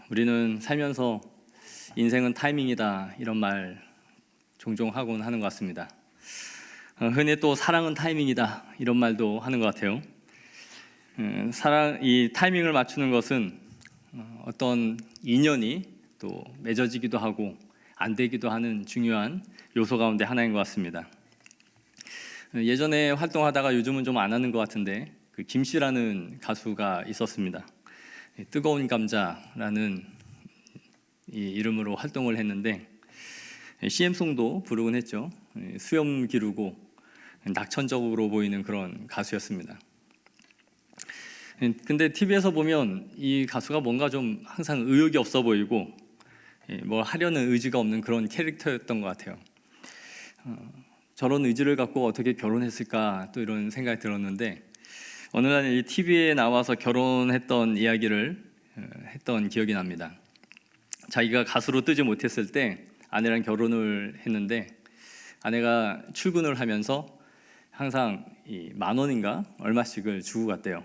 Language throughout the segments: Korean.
우리는 살면서 인생은 타이밍이다 이런 말 종종 하곤 하는 것 같습니다. 흔히 또 사랑은 타이밍이다 이런 말도 하는 것 같아요. 이 타이밍을 맞추는 것은 어떤 인연이 또 맺어지기도 하고 안 되기도 하는 중요한 요소 가운데 하나인 것 같습니다. 예전에 활동하다가 요즘은 좀 안 하는 것 같은데 그 김씨라는 가수가 있었습니다. 뜨거운 감자라는 이 이름으로 활동을 했는데 CM송도 부르곤 했죠. 수염 기르고 낙천적으로 보이는 그런 가수였습니다. 근데 TV에서 보면 이 가수가 뭔가 좀 항상 의욕이 없어 보이고 뭘 하려는 의지가 없는 그런 캐릭터였던 것 같아요. 저런 의지를 갖고 어떻게 결혼했을까 또 이런 생각이 들었는데 어느 날 이 TV에 나와서 결혼했던 이야기를 했던 기억이 납니다. 자기가 가수로 뜨지 못했을 때 아내랑 결혼을 했는데 아내가 출근을 하면서 항상 이 10,000원인가 얼마씩을 주고 갔대요.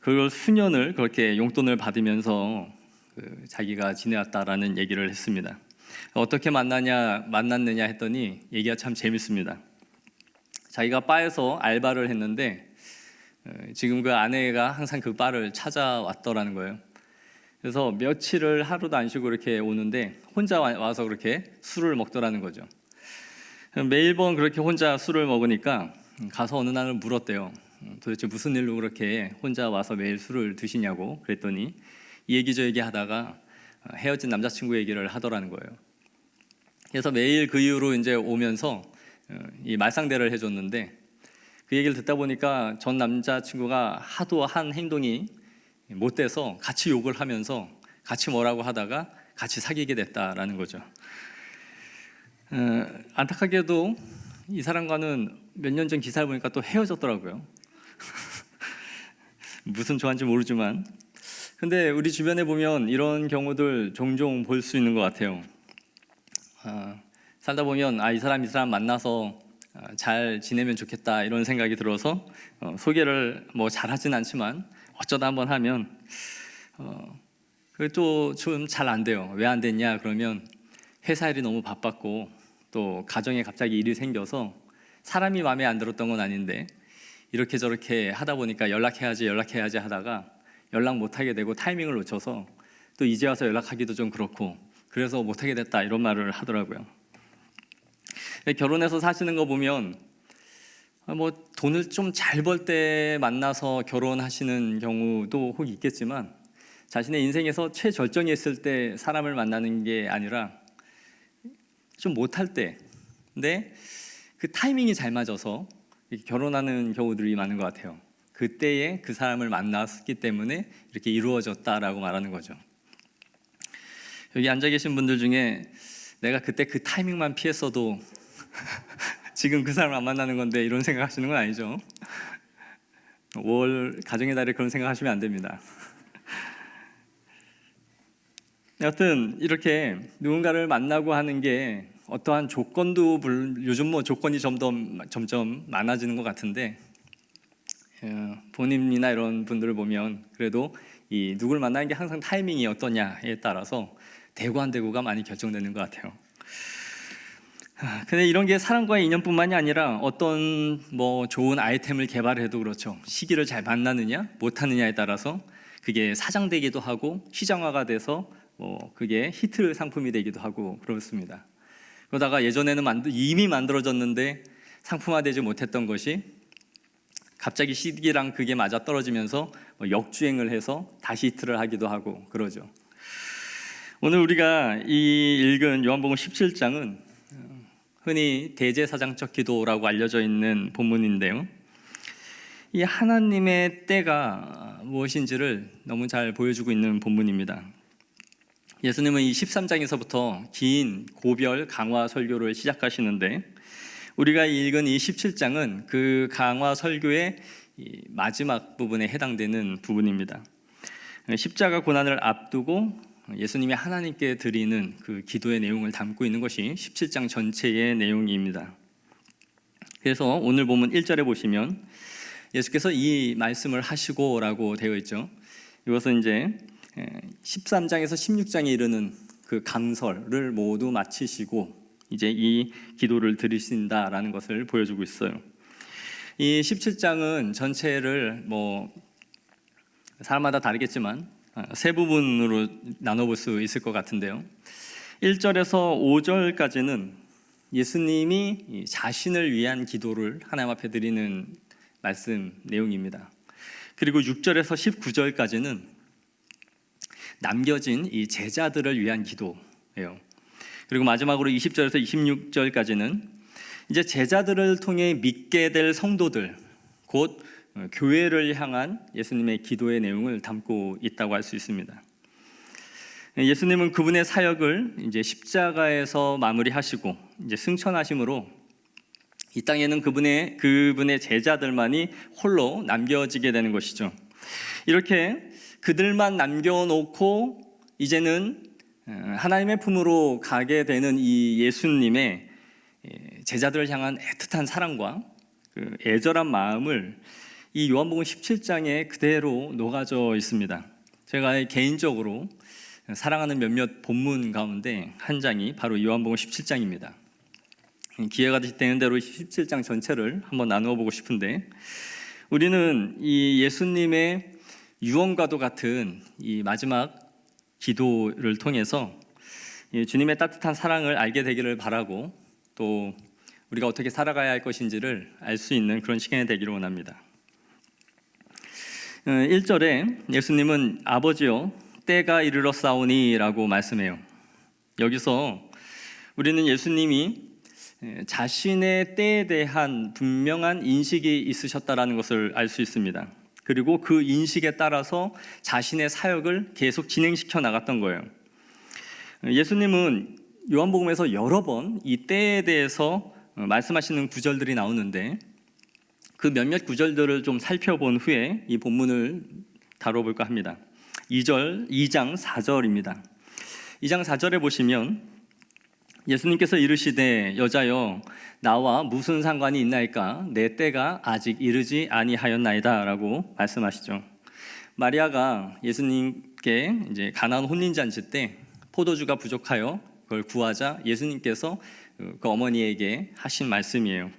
그걸 수년을 그렇게 용돈을 받으면서 자기가 지내왔다라는 얘기를 했습니다. 어떻게 만났느냐 했더니 얘기가 참 재밌습니다. 자기가 바에서 알바를 했는데 지금 그 아내가 항상 그 바를 찾아왔더라는 거예요. 그래서 며칠을 하루도 안 쉬고 이렇게 오는데 혼자 와서 그렇게 술을 먹더라는 거죠. 매일번 그렇게 혼자 술을 먹으니까 가서 어느 날은 물었대요. 도대체 무슨 일로 그렇게 혼자 와서 매일 술을 드시냐고 그랬더니 이 얘기 저 얘기 하다가 헤어진 남자친구 얘기를 하더라는 거예요. 그래서 매일 그 이후로 이제 오면서 이 말상대를 해줬는데 그 얘기를 듣다 보니까 전 남자친구가 하도 한 행동이 못돼서 같이 욕을 하면서 같이 뭐라고 하다가 같이 사귀게 됐다라는 거죠. 안타깝게도 이 사람과는 몇 년 전 기사를 보니까 또 헤어졌더라고요. 무슨 조화인지 모르지만 근데 우리 주변에 보면 이런 경우들 종종 볼 수 있는 것 같아요. 살다 보면 이 사람 만나서 잘 지내면 좋겠다 이런 생각이 들어서 소개를 뭐 잘하진 않지만 어쩌다 한번 하면 그게 또 좀 잘 안 돼요. 왜 안 됐냐 그러면 회사 일이 너무 바빴고 또 가정에 갑자기 일이 생겨서 사람이 마음에 안 들었던 건 아닌데 이렇게 저렇게 하다 보니까 연락해야지 하다가 연락 못하게 되고 타이밍을 놓쳐서 또 이제 와서 연락하기도 좀 그렇고 그래서 못하게 됐다 이런 말을 하더라고요. 결혼해서 사시는 거 보면 뭐 돈을 좀 잘 벌 때 만나서 결혼하시는 경우도 혹 있겠지만 자신의 인생에서 최절정에 있을 때 사람을 만나는 게 아니라 좀 못할 때 근데 그 타이밍이 잘 맞아서 결혼하는 경우들이 많은 것 같아요. 그때에 그 사람을 만났기 때문에 이렇게 이루어졌다라고 말하는 거죠. 여기 앉아 계신 분들 중에 내가 그때 그 타이밍만 피했어도 지금 그 사람을 안 만나는 건데 이런 생각 하시는 건 아니죠. 5월 가정의 달에 그런 생각 하시면 안 됩니다. 여하튼 이렇게 누군가를 만나고 하는 게 어떠한 조건도 요즘 뭐 조건이 점점 많아지는 것 같은데 본인이나 이런 분들을 보면 그래도 이 누굴 만나는 게 항상 타이밍이 어떠냐에 따라서 되고 안 되고가 많이 결정되는 것 같아요. 근데 이런 게 사람과의 인연뿐만이 아니라 어떤 뭐 좋은 아이템을 개발해도 그렇죠. 시기를 잘 만나느냐 못하느냐에 따라서 그게 사장되기도 하고 시장화가 돼서 뭐 그게 히트 상품이 되기도 하고 그렇습니다. 그러다가 예전에는 이미 만들어졌는데 상품화되지 못했던 것이 갑자기 시기랑 그게 맞아 떨어지면서 역주행을 해서 다시 히트를 하기도 하고 그러죠. 오늘 우리가 읽은 요한복음 17장은 흔히 대제사장적 기도라고 알려져 있는 본문인데요. 이 하나님의 때가 무엇인지를 너무 잘 보여주고 있는 본문입니다. 예수님은 이 13장에서부터 긴 고별 강화 설교를 시작하시는데 우리가 읽은 이 17장은 그 강화 설교의 마지막 부분에 해당되는 부분입니다. 십자가 고난을 앞두고 예수님이 하나님께 드리는 그 기도의 내용을 담고 있는 것이 17장 전체의 내용입니다. 그래서 오늘 본문 1절에 보시면 예수께서 이 말씀을 하시고 라고 되어 있죠. 이것은 이제 13장에서 16장에 이르는 그 강설을 모두 마치시고 이제 이 기도를 드리신다라는 것을 보여주고 있어요. 이 17장은 전체를 사람마다 다르겠지만 세 부분으로 나눠볼 수 있을 것 같은데요. 1절에서 5절까지는 예수님이 자신을 위한 기도를 하나님 앞에 드리는 말씀 내용입니다. 그리고 6절에서 19절까지는 남겨진 이 제자들을 위한 기도예요. 그리고 마지막으로 20절에서 26절까지는 이제 제자들을 통해 믿게 될 성도들, 곧 교회를 향한 예수님의 기도의 내용을 담고 있다고 할 수 있습니다. 예수님은 그분의 사역을 이제 십자가에서 마무리하시고 이제 승천하심으로 이 땅에는 그분의 제자들만이 홀로 남겨지게 되는 것이죠. 이렇게 그들만 남겨놓고 이제는 하나님의 품으로 가게 되는 이 예수님의 제자들을 향한 애틋한 사랑과 그 애절한 마음을 이 요한복음 17장에 그대로 녹아져 있습니다. 제가 개인적으로 사랑하는 몇몇 본문 가운데 한 장이 바로 요한복음 17장입니다. 기회가 되는 대로 17장 전체를 한번 나누어 보고 싶은데, 우리는 이 예수님의 유언과도 같은 이 마지막 기도를 통해서 주님의 따뜻한 사랑을 알게 되기를 바라고, 또 우리가 어떻게 살아가야 할 것인지를 알 수 있는 그런 시간이 되기를 원합니다. 1절에 예수님은 아버지여 때가 이르렀사오니 라고 말씀해요. 여기서 우리는 예수님이 자신의 때에 대한 분명한 인식이 있으셨다는 것을 알 수 있습니다. 그리고 그 인식에 따라서 자신의 사역을 계속 진행시켜 나갔던 거예요. 예수님은 요한복음에서 여러 번 이 때에 대해서 말씀하시는 구절들이 나오는데, 그 몇몇 구절들을 좀 살펴본 후에 이 본문을 다뤄볼까 합니다. 2장 4절입니다. 2장 4절에 보시면 예수님께서 이르시되 여자여 나와 무슨 상관이 있나이까 내 때가 아직 이르지 아니하였나이다 라고 말씀하시죠. 마리아가 예수님께 이제 가나안 혼인잔치 때 포도주가 부족하여 그걸 구하자 예수님께서 그 어머니에게 하신 말씀이에요.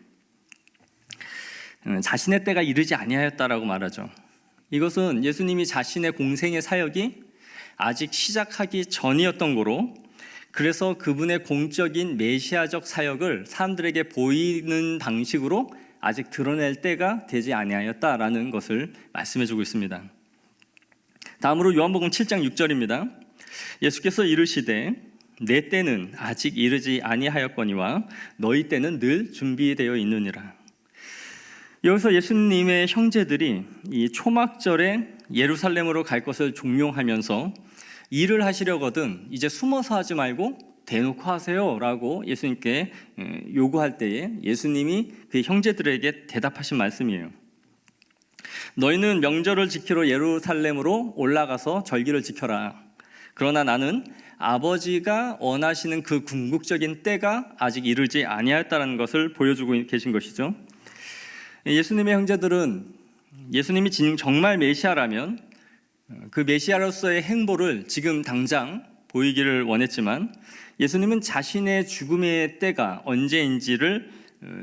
자신의 때가 이르지 아니하였다라고 말하죠. 이것은 예수님이 자신의 공생의 사역이 아직 시작하기 전이었던 거로, 그래서 그분의 공적인 메시아적 사역을 사람들에게 보이는 방식으로 아직 드러낼 때가 되지 아니하였다라는 것을 말씀해주고 있습니다. 다음으로 요한복음 7장 6절입니다. 예수께서 이르시되 내 때는 아직 이르지 아니하였거니와 너희 때는 늘 준비되어 있느니라. 여기서 예수님의 형제들이 이 초막절에 예루살렘으로 갈 것을 종용하면서 일을 하시려거든 이제 숨어서 하지 말고 대놓고 하세요 라고 예수님께 요구할 때에 예수님이 그 형제들에게 대답하신 말씀이에요. 너희는 명절을 지키러 예루살렘으로 올라가서 절기를 지켜라. 그러나 나는 아버지가 원하시는 그 궁극적인 때가 아직 이르지 아니하였다는 것을 보여주고 계신 것이죠. 예수님의 형제들은 예수님이 정말 메시아라면 그 메시아로서의 행보를 지금 당장 보이기를 원했지만, 예수님은 자신의 죽음의 때가 언제인지를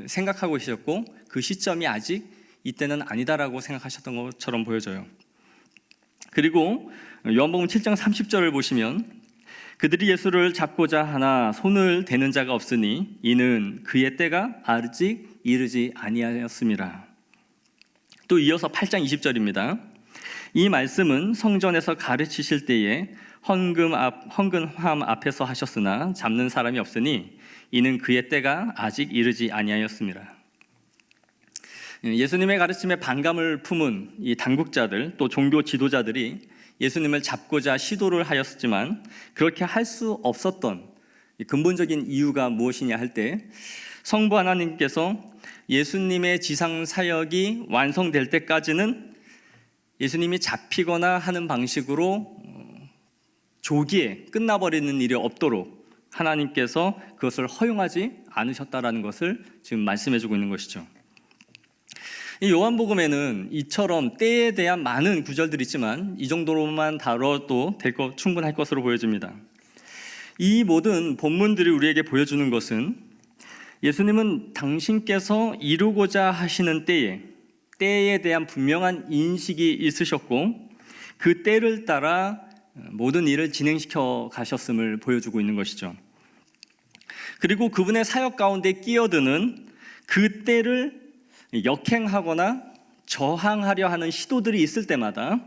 생각하고 계셨고 그 시점이 아직 이때는 아니다라고 생각하셨던 것처럼 보여져요. 그리고 요한복음 7장 30절을 보시면 그들이 예수를 잡고자 하나 손을 대는 자가 없으니 이는 그의 때가 아직 이르지 아니하였습니다. 또 이어서 8장 20절입니다. 이 말씀은 성전에서 가르치실 때에 헌금함 앞에서 하셨으나 잡는 사람이 없으니 이는 그의 때가 아직 이르지 아니하였습니다. 예수님의 가르침에 반감을 품은 이 당국자들 또 종교 지도자들이 예수님을 잡고자 시도를 하였지만 그렇게 할 수 없었던 근본적인 이유가 무엇이냐 할 때, 성부 하나님께서 예수님의 지상 사역이 완성될 때까지는 예수님이 잡히거나 하는 방식으로 조기에 끝나버리는 일이 없도록 하나님께서 그것을 허용하지 않으셨다라는 것을 지금 말씀해주고 있는 것이죠. 이 요한복음에는 이처럼 때에 대한 많은 구절들이 있지만 이 정도로만 다뤄도 충분할 것으로 보여집니다. 이 모든 본문들이 우리에게 보여주는 것은 예수님은 당신께서 이루고자 하시는 때에 대한 분명한 인식이 있으셨고 그 때를 따라 모든 일을 진행시켜 가셨음을 보여주고 있는 것이죠. 그리고 그분의 사역 가운데 끼어드는 그 때를 역행하거나 저항하려 하는 시도들이 있을 때마다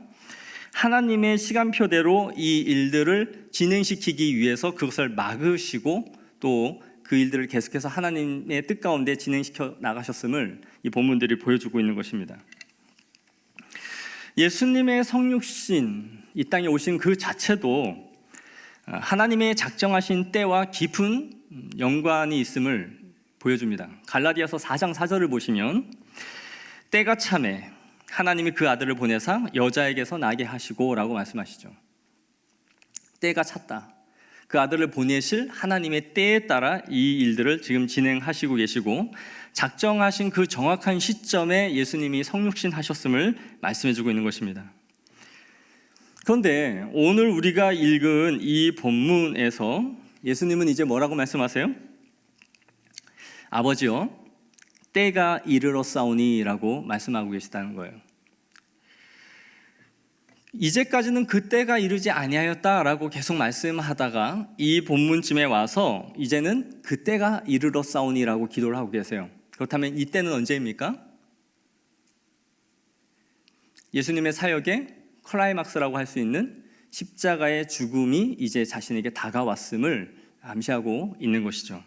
하나님의 시간표대로 이 일들을 진행시키기 위해서 그것을 막으시고 또 그 일들을 계속해서 하나님의 뜻 가운데 진행시켜 나가셨음을 이 본문들이 보여주고 있는 것입니다. 예수님의 성육신, 이 땅에 오신 그 자체도 하나님의 작정하신 때와 깊은 연관이 있음을 보여줍니다. 갈라디아서 4장 4절을 보시면 때가 차매 하나님이 그 아들을 보내사 여자에게서 나게 하시고 라고 말씀하시죠. 때가 찼다. 그 아들을 보내실 하나님의 때에 따라 이 일들을 지금 진행하시고 계시고 작정하신 그 정확한 시점에 예수님이 성육신 하셨음을 말씀해주고 있는 것입니다. 그런데 오늘 우리가 읽은 이 본문에서 예수님은 이제 뭐라고 말씀하세요? 아버지여, 때가 이르렀사오니 라고 말씀하고 계시다는 거예요. 이제까지는 그 때가 이르지 아니하였다라고 계속 말씀하다가 이 본문쯤에 와서 이제는 그 때가 이르렀사오니라고 기도를 하고 계세요. 그렇다면 이 때는 언제입니까? 예수님의 사역의 클라이막스라고 할 수 있는 십자가의 죽음이 이제 자신에게 다가왔음을 암시하고 있는 것이죠.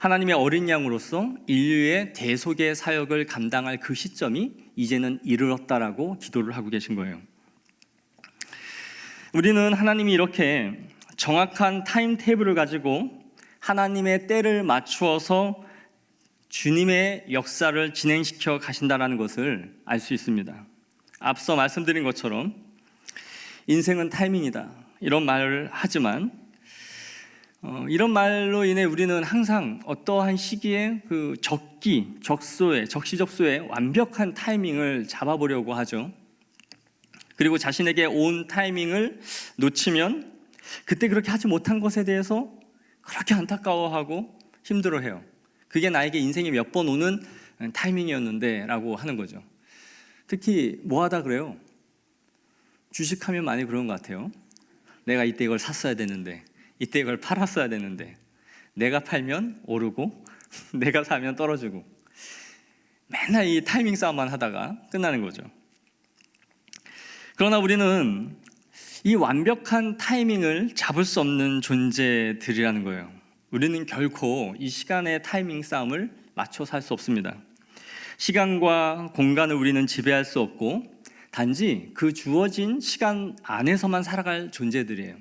하나님의 어린 양으로서 인류의 대속의 사역을 감당할 그 시점이 이제는 이르렀다라고 기도를 하고 계신 거예요. 우리는 하나님이 이렇게 정확한 타임테이블을 가지고 하나님의 때를 맞추어서 주님의 역사를 진행시켜 가신다는 것을 알 수 있습니다. 앞서 말씀드린 것처럼 인생은 타이밍이다 이런 말을 하지만 이런 말로 인해 우리는 항상 어떠한 시기에 그 적시적소에 완벽한 타이밍을 잡아보려고 하죠. 그리고 자신에게 온 타이밍을 놓치면 그때 그렇게 하지 못한 것에 대해서 그렇게 안타까워하고 힘들어해요. 그게 나에게 인생에 몇 번 오는 타이밍이었는데 라고 하는 거죠. 특히 뭐 하다 그래요? 주식하면 많이 그런 것 같아요. 내가 이때 이걸 샀어야 되는데, 이때 이걸 팔았어야 되는데, 내가 팔면 오르고 내가 사면 떨어지고 맨날 이 타이밍 싸움만 하다가 끝나는 거죠. 그러나 우리는 이 완벽한 타이밍을 잡을 수 없는 존재들이라는 거예요. 우리는 결코 이 시간의 타이밍 싸움을 맞춰 살 수 없습니다. 시간과 공간을 우리는 지배할 수 없고 단지 그 주어진 시간 안에서만 살아갈 존재들이에요.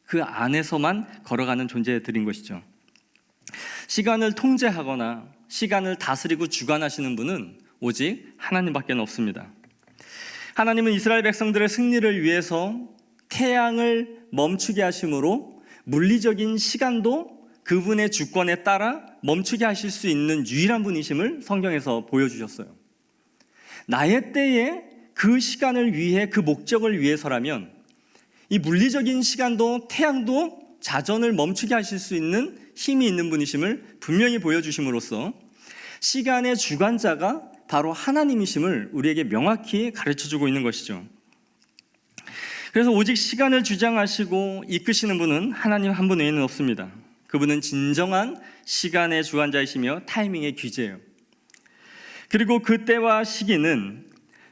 그 안에서만 걸어가는 존재들인 것이죠. 시간을 통제하거나 시간을 다스리고 주관하시는 분은 오직 하나님밖에 없습니다. 하나님은 이스라엘 백성들의 승리를 위해서 태양을 멈추게 하심으로 물리적인 시간도 그분의 주권에 따라 멈추게 하실 수 있는 유일한 분이심을 성경에서 보여주셨어요. 나의 때에 그 시간을 위해 그 목적을 위해서라면 이 물리적인 시간도 태양도 자전을 멈추게 하실 수 있는 힘이 있는 분이심을 분명히 보여주심으로써 시간의 주관자가 바로 하나님이심을 우리에게 명확히 가르쳐주고 있는 것이죠. 그래서 오직 시간을 주장하시고 이끄시는 분은 하나님 한 분 외에는 없습니다. 그분은 진정한 시간의 주관자이시며 타이밍의 귀재예요. 그리고 그 때와 시기는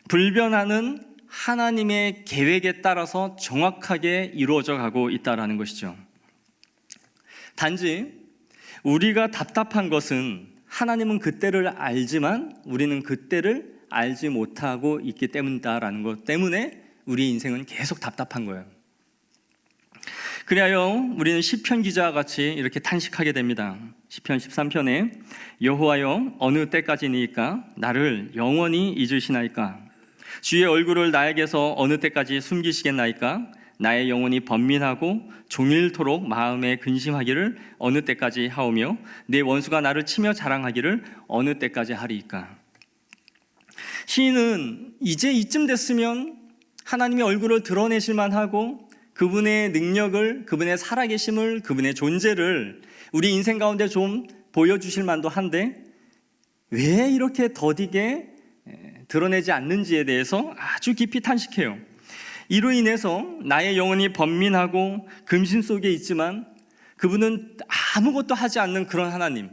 불변하는 하나님의 계획에 따라서 정확하게 이루어져 가고 있다는 것이죠. 단지 우리가 답답한 것은 하나님은 그때를 알지만 우리는 그때를 알지 못하고 있기 때문이다라는 것 때문에 우리 인생은 계속 답답한 거예요. 그리하여 우리는 시편 기자와 같이 이렇게 탄식하게 됩니다. 시편 13편에 여호와여 어느 때까지니까 나를 영원히 잊으시나이까? 주의 얼굴을 나에게서 어느 때까지 숨기시겠나이까? 나의 영혼이 번민하고 종일토록 마음에 근심하기를 어느 때까지 하오며 내 원수가 나를 치며 자랑하기를 어느 때까지 하리이까? 시인은 이제 이쯤 됐으면 하나님의 얼굴을 드러내실 만하고 그분의 능력을, 그분의 살아계심을, 그분의 존재를 우리 인생 가운데 좀 보여주실 만도 한데 왜 이렇게 더디게 드러내지 않는지에 대해서 아주 깊이 탄식해요. 이로 인해서 나의 영혼이 번민하고 금신 속에 있지만 그분은 아무것도 하지 않는 그런 하나님,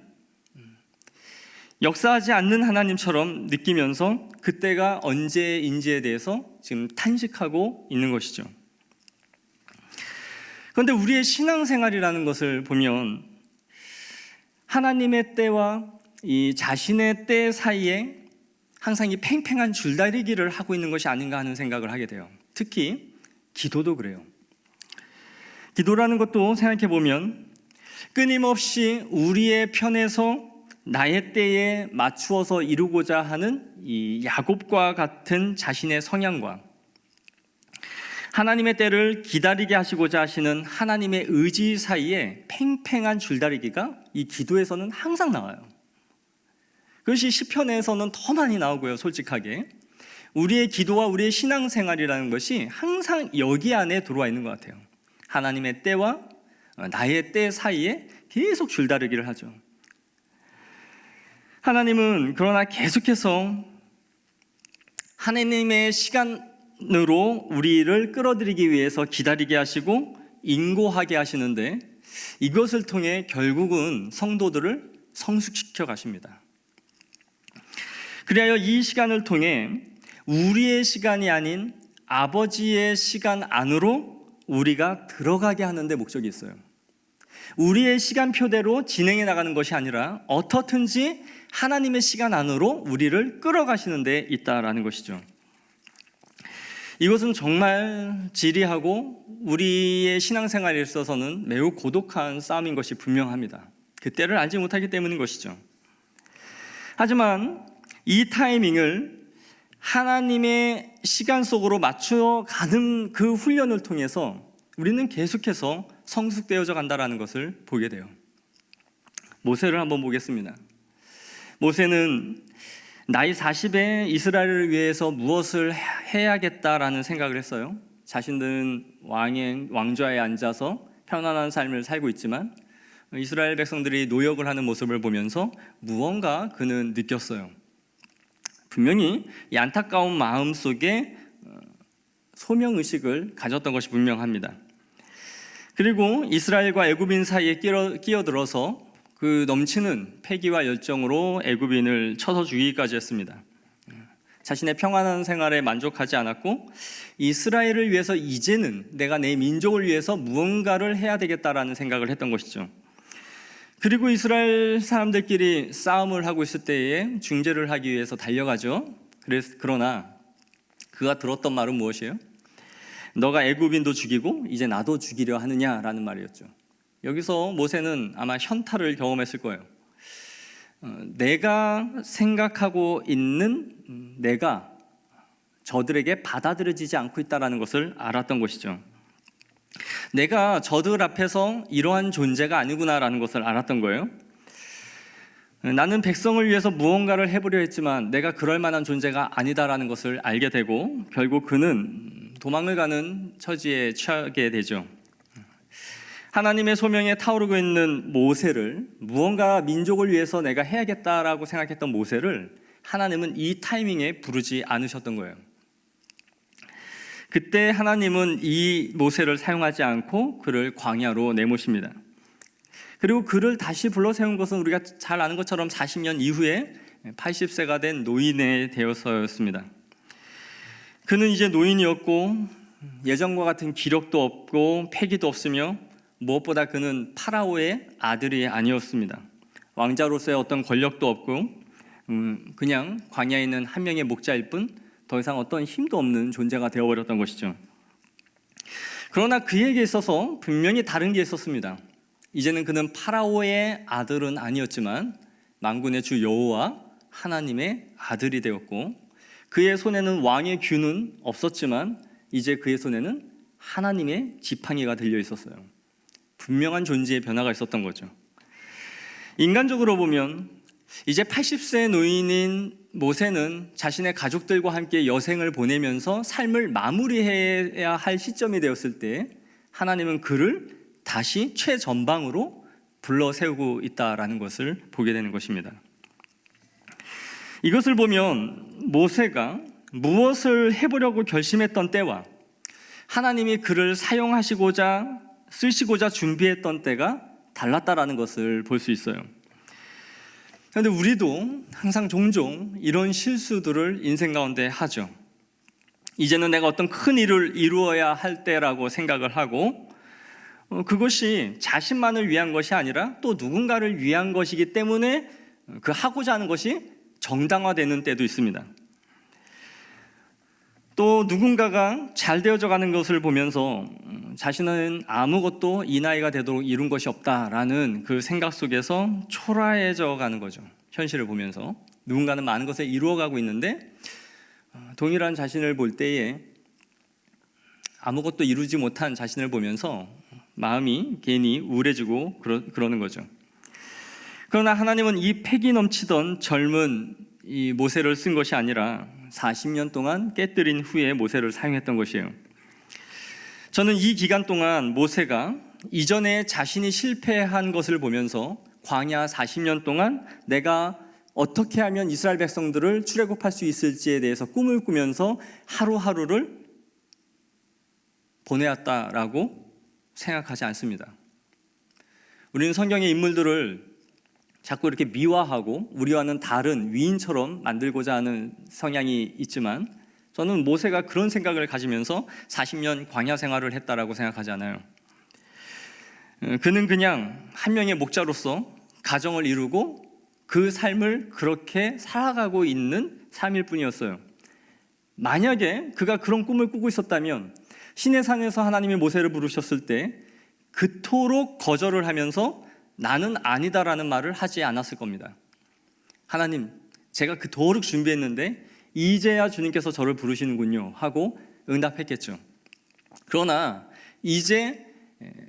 역사하지 않는 하나님처럼 느끼면서 그때가 언제인지에 대해서 지금 탄식하고 있는 것이죠. 그런데 우리의 신앙생활이라는 것을 보면 하나님의 때와 이 자신의 때 사이에 항상 이 팽팽한 줄다리기를 하고 있는 것이 아닌가 하는 생각을 하게 돼요. 특히 기도도 그래요. 기도라는 것도 생각해 보면 끊임없이 우리의 편에서 나의 때에 맞추어서 이루고자 하는 이 야곱과 같은 자신의 성향과 하나님의 때를 기다리게 하시고자 하시는 하나님의 의지 사이에 팽팽한 줄다리기가 이 기도에서는 항상 나와요. 그것이 시편에서는 더 많이 나오고요. 솔직하게 우리의 기도와 우리의 신앙생활이라는 것이 항상 여기 안에 들어와 있는 것 같아요. 하나님의 때와 나의 때 사이에 계속 줄다리기를 하죠. 하나님은 그러나 계속해서 하나님의 시간으로 우리를 끌어들이기 위해서 기다리게 하시고 인고하게 하시는데 이것을 통해 결국은 성도들을 성숙시켜 가십니다. 그리하여 이 시간을 통해 우리의 시간이 아닌 아버지의 시간 안으로 우리가 들어가게 하는 데 목적이 있어요. 우리의 시간표대로 진행해 나가는 것이 아니라 어떻든지 하나님의 시간 안으로 우리를 끌어가시는 데 있다라는 것이죠. 이것은 정말 지리하고 우리의 신앙생활에 있어서는 매우 고독한 싸움인 것이 분명합니다. 그때를 알지 못하기 때문인 것이죠. 하지만 이 타이밍을 하나님의 시간 속으로 맞춰가는 그 훈련을 통해서 우리는 계속해서 성숙되어져 간다는 것을 보게 돼요. 모세를 한번 보겠습니다. 모세는 나이 40에 이스라엘을 위해서 무엇을 해야겠다라는 생각을 했어요. 자신들은 왕좌에 앉아서 편안한 삶을 살고 있지만 이스라엘 백성들이 노역을 하는 모습을 보면서 무언가 그는 느꼈어요. 분명히 이 안타까운 마음 속에 소명의식을 가졌던 것이 분명합니다. 그리고 이스라엘과 애굽인 사이에 끼어들어서 그 넘치는 패기와 열정으로 애굽인을 쳐서 죽이기까지 했습니다. 자신의 평안한 생활에 만족하지 않았고 이스라엘을 위해서 이제는 내가 내 민족을 위해서 무언가를 해야 되겠다라는 생각을 했던 것이죠. 그리고 이스라엘 사람들끼리 싸움을 하고 있을 때에 중재를 하기 위해서 달려가죠. 그러나 그가 들었던 말은 무엇이에요? 너가 애굽인도 죽이고 이제 나도 죽이려 하느냐라는 말이었죠. 여기서 모세는 아마 현타를 경험했을 거예요. 내가 생각하고 있는 내가 저들에게 받아들여지지 않고 있다는 것을 알았던 것이죠. 내가 저들 앞에서 이러한 존재가 아니구나라는 것을 알았던 거예요. 나는 백성을 위해서 무언가를 해보려 했지만 내가 그럴 만한 존재가 아니다라는 것을 알게 되고 결국 그는 도망을 가는 처지에 처하게 되죠. 하나님의 소명에 타오르고 있는 모세를, 무언가 민족을 위해서 내가 해야겠다라고 생각했던 모세를 하나님은 이 타이밍에 부르지 않으셨던 거예요. 그때 하나님은 이 모세를 사용하지 않고 그를 광야로 내모십니다. 그리고 그를 다시 불러 세운 것은 우리가 잘 아는 것처럼 40년 이후에 80세가 된 노인에 되어서였습니다. 그는 이제 노인이었고 예전과 같은 기력도 없고 패기도 없으며 무엇보다 그는 파라오의 아들이 아니었습니다. 왕자로서의 어떤 권력도 없고 그냥 광야에 있는 한 명의 목자일 뿐 더 이상 어떤 힘도 없는 존재가 되어버렸던 것이죠. 그러나 그에게 있어서 분명히 다른 게 있었습니다. 이제는 그는 파라오의 아들은 아니었지만 만군의 주 여호와 하나님의 아들이 되었고 그의 손에는 왕의 규는 없었지만 이제 그의 손에는 하나님의 지팡이가 들려 있었어요. 분명한 존재의 변화가 있었던 거죠. 인간적으로 보면 이제 80세 노인인 모세는 자신의 가족들과 함께 여생을 보내면서 삶을 마무리해야 할 시점이 되었을 때 하나님은 그를 다시 최전방으로 불러 세우고 있다라는 것을 보게 되는 것입니다. 이것을 보면 모세가 무엇을 해보려고 결심했던 때와 하나님이 그를 사용하시고자 쓰시고자 준비했던 때가 달랐다라는 것을 볼 수 있어요. 그런데 우리도 항상 종종 이런 실수들을 인생 가운데 하죠. 이제는 내가 어떤 큰 일을 이루어야 할 때라고 생각을 하고 그것이 자신만을 위한 것이 아니라 또 누군가를 위한 것이기 때문에 그 하고자 하는 것이 정당화되는 때도 있습니다. 또 누군가가 잘 되어져 가는 것을 보면서 자신은 아무것도 이 나이가 되도록 이룬 것이 없다라는 그 생각 속에서 초라해져 가는 거죠. 현실을 보면서 누군가는 많은 것을 이루어가고 있는데 동일한 자신을 볼 때에 아무것도 이루지 못한 자신을 보면서 마음이 괜히 우울해지고 그러는 거죠. 그러나 하나님은 이 패기 넘치던 젊은 이 모세를 쓴 것이 아니라 40년 동안 깨뜨린 후에 모세를 사용했던 것이에요. 저는 이 기간 동안 모세가 이전에 자신이 실패한 것을 보면서 광야 40년 동안 내가 어떻게 하면 이스라엘 백성들을 출애굽할 수 있을지에 대해서 꿈을 꾸면서 하루하루를 보내었다라고 생각하지 않습니다. 우리는 성경의 인물들을 자꾸 이렇게 미화하고 우리와는 다른 위인처럼 만들고자 하는 성향이 있지만 저는 모세가 그런 생각을 가지면서 40년 광야 생활을 했다라고 생각하지 않아요. 그는 그냥 한 명의 목자로서 가정을 이루고 그 삶을 그렇게 살아가고 있는 삶일 뿐이었어요. 만약에 그가 그런 꿈을 꾸고 있었다면 시내산에서 하나님이 모세를 부르셨을 때 그토록 거절을 하면서 나는 아니다라는 말을 하지 않았을 겁니다. 하나님, 제가 그토록 준비했는데 이제야 주님께서 저를 부르시는군요 하고 응답했겠죠. 그러나 이제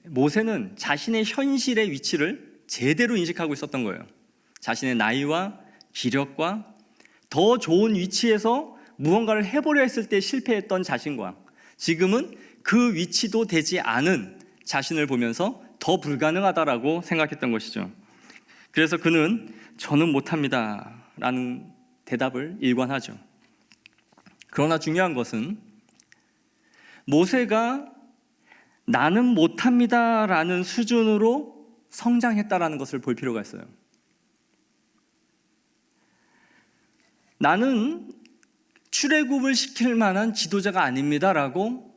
모세는 자신의 현실의 위치를 제대로 인식하고 있었던 거예요. 자신의 나이와 기력과 더 좋은 위치에서 무언가를 해보려 했을 때 실패했던 자신과 지금은 그 위치도 되지 않은 자신을 보면서 더 불가능하다라고 생각했던 것이죠. 그래서 그는 저는 못합니다 라는 대답을 일관하죠. 그러나 중요한 것은 모세가 나는 못합니다 라는 수준으로 성장했다라는 것을 볼 필요가 있어요. 나는 출애굽을 시킬 만한 지도자가 아닙니다 라고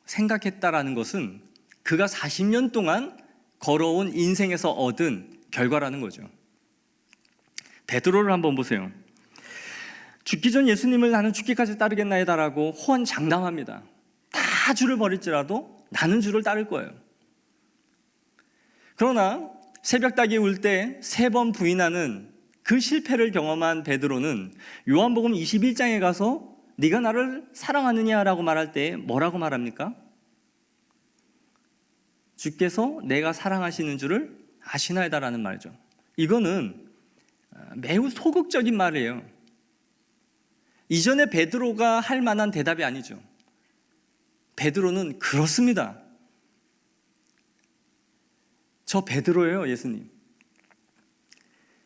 생각했다라는 것은 그가 40년 동안 걸어온 인생에서 얻은 결과라는 거죠. 베드로를 한번 보세요. 죽기 전 예수님을 나는 죽기까지 따르겠나이다라고 호언장담합니다. 다 주를 버릴지라도 나는 주를 따를 거예요. 그러나 새벽닭이 울 때 3번 부인하는 그 실패를 경험한 베드로는 요한복음 21장에 가서 네가 나를 사랑하느냐라고 말할 때 뭐라고 말합니까? 주께서 내가 사랑하시는 줄을 아시나이다라는 말이죠. 이거는 매우 소극적인 말이에요. 이전에 베드로가 할 만한 대답이 아니죠. 베드로는 그렇습니다. 저 베드로예요, 예수님.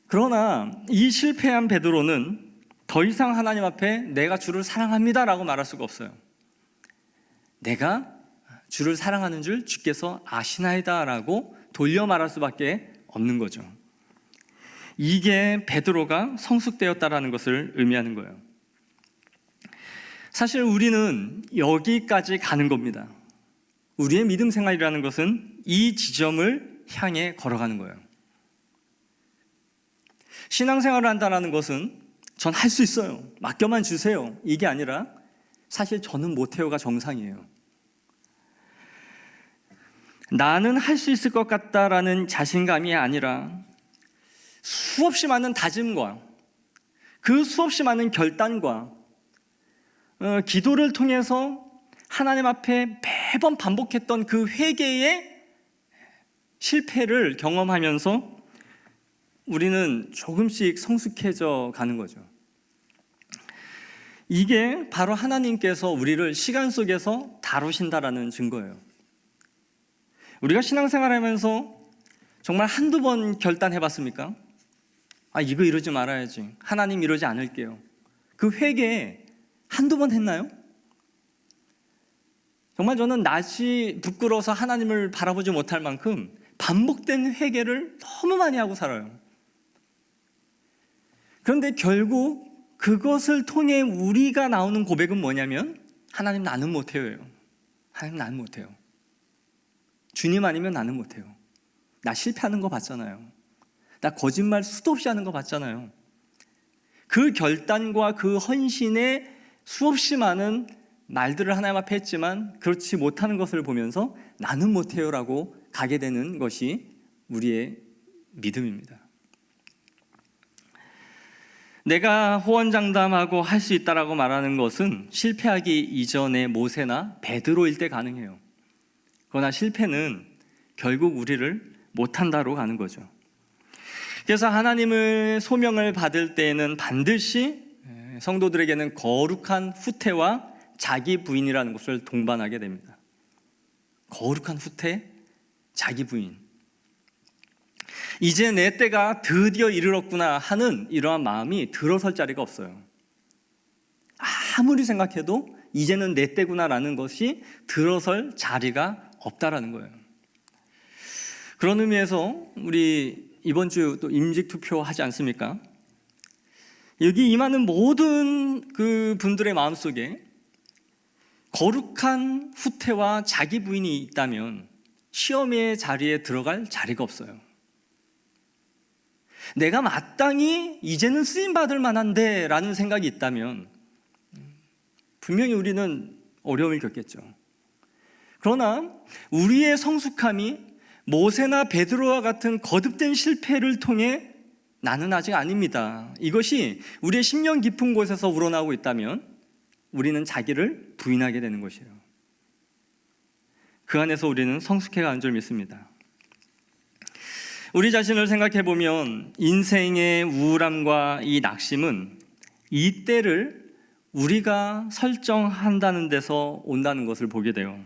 그러나 이 실패한 베드로는 더 이상 하나님 앞에 내가 주를 사랑합니다라고 말할 수가 없어요. 내가 주를 사랑하는 줄 주께서 아시나이다라고 돌려 말할 수밖에 없는 거죠. 이게 베드로가 성숙되었다라는 것을 의미하는 거예요. 사실 우리는 여기까지 가는 겁니다. 우리의 믿음 생활이라는 것은 이 지점을 향해 걸어가는 거예요. 신앙생활을 한다는 것은 전 할 수 있어요, 맡겨만 주세요, 이게 아니라 사실 저는 못해요가 정상이에요. 나는 할 수 있을 것 같다라는 자신감이 아니라 수없이 많은 다짐과 그 수없이 많은 결단과 기도를 통해서 하나님 앞에 매번 반복했던 그 회개의 실패를 경험하면서 우리는 조금씩 성숙해져 가는 거죠. 이게 바로 하나님께서 우리를 시간 속에서 다루신다라는 증거예요. 우리가 신앙생활하면서 정말 한두 번 결단해봤습니까? 이거 이러지 말아야지. 하나님 이러지 않을게요. 그 회개 한두 번 했나요? 정말 저는 낯이 부끄러워서 하나님을 바라보지 못할 만큼 반복된 회개를 너무 많이 하고 살아요. 그런데 결국 그것을 통해 우리가 나오는 고백은 뭐냐면 하나님 나는 못해요. 하나님 나는 못해요. 주님 아니면 나는 못해요. 나 실패하는 거 봤잖아요. 나 거짓말 수도 없이 하는 거 봤잖아요. 그 결단과 그 헌신에 수없이 많은 말들을 하나님 앞에 했지만 그렇지 못하는 것을 보면서 나는 못해요라고 가게 되는 것이 우리의 믿음입니다. 내가 호언장담하고 할 수 있다라고 말하는 것은 실패하기 이전의 모세나 베드로일 때 가능해요. 그러나 실패는 결국 우리를 못한다로 가는 거죠. 그래서 하나님의 소명을 받을 때에는 반드시 성도들에게는 거룩한 후퇴와 자기 부인이라는 것을 동반하게 됩니다. 거룩한 후퇴, 자기 부인. 이제 내 때가 드디어 이르렀구나 하는 이러한 마음이 들어설 자리가 없어요. 아무리 생각해도 이제는 내 때구나라는 것이 들어설 자리가 없다라는 거예요. 그런 의미에서 우리 이번 주 또 임직투표 하지 않습니까? 여기 임하는 모든 그 분들의 마음속에 거룩한 후퇴와 자기 부인이 있다면 시험의 자리에 들어갈 자리가 없어요. 내가 마땅히 이제는 쓰임받을 만한데 라는 생각이 있다면 분명히 우리는 어려움을 겪겠죠. 그러나 우리의 성숙함이 모세나 베드로와 같은 거듭된 실패를 통해 나는 아직 아닙니다, 이것이 우리의 심령 깊은 곳에서 우러나오고 있다면 우리는 자기를 부인하게 되는 것이에요. 그 안에서 우리는 성숙해가는 줄 믿습니다. 우리 자신을 생각해 보면 인생의 우울함과 이 낙심은 이 때를 우리가 설정한다는 데서 온다는 것을 보게 돼요.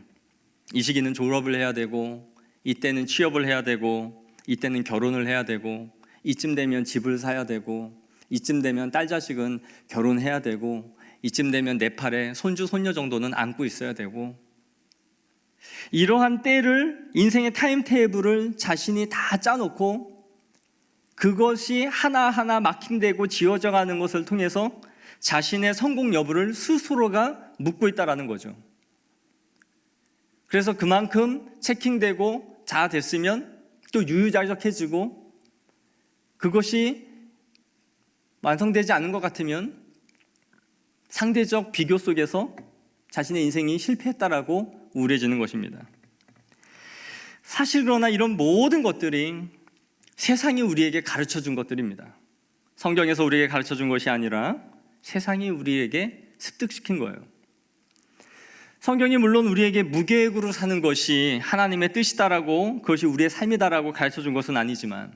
이 시기는 졸업을 해야 되고, 이때는 취업을 해야 되고, 이때는 결혼을 해야 되고, 이쯤 되면 집을 사야 되고, 이쯤 되면 딸 자식은 결혼해야 되고, 이쯤 되면 내 팔에 손주 손녀 정도는 안고 있어야 되고, 이러한 때를, 인생의 타임테이블을 자신이 다 짜놓고 그것이 하나하나 마킹되고 지어져 가는 것을 통해서 자신의 성공 여부를 스스로가 묻고 있다는 거죠. 그래서 그만큼 체킹되고 다 됐으면 또 유유자적해지고, 그것이 완성되지 않은 것 같으면 상대적 비교 속에서 자신의 인생이 실패했다라고 우울해지는 것입니다. 사실 그러나 이런 모든 것들이 세상이 우리에게 가르쳐준 것들입니다. 성경에서 우리에게 가르쳐준 것이 아니라 세상이 우리에게 습득시킨 거예요. 성경이 물론 우리에게 무계획으로 사는 것이 하나님의 뜻이다라고, 그것이 우리의 삶이다라고 가르쳐준 것은 아니지만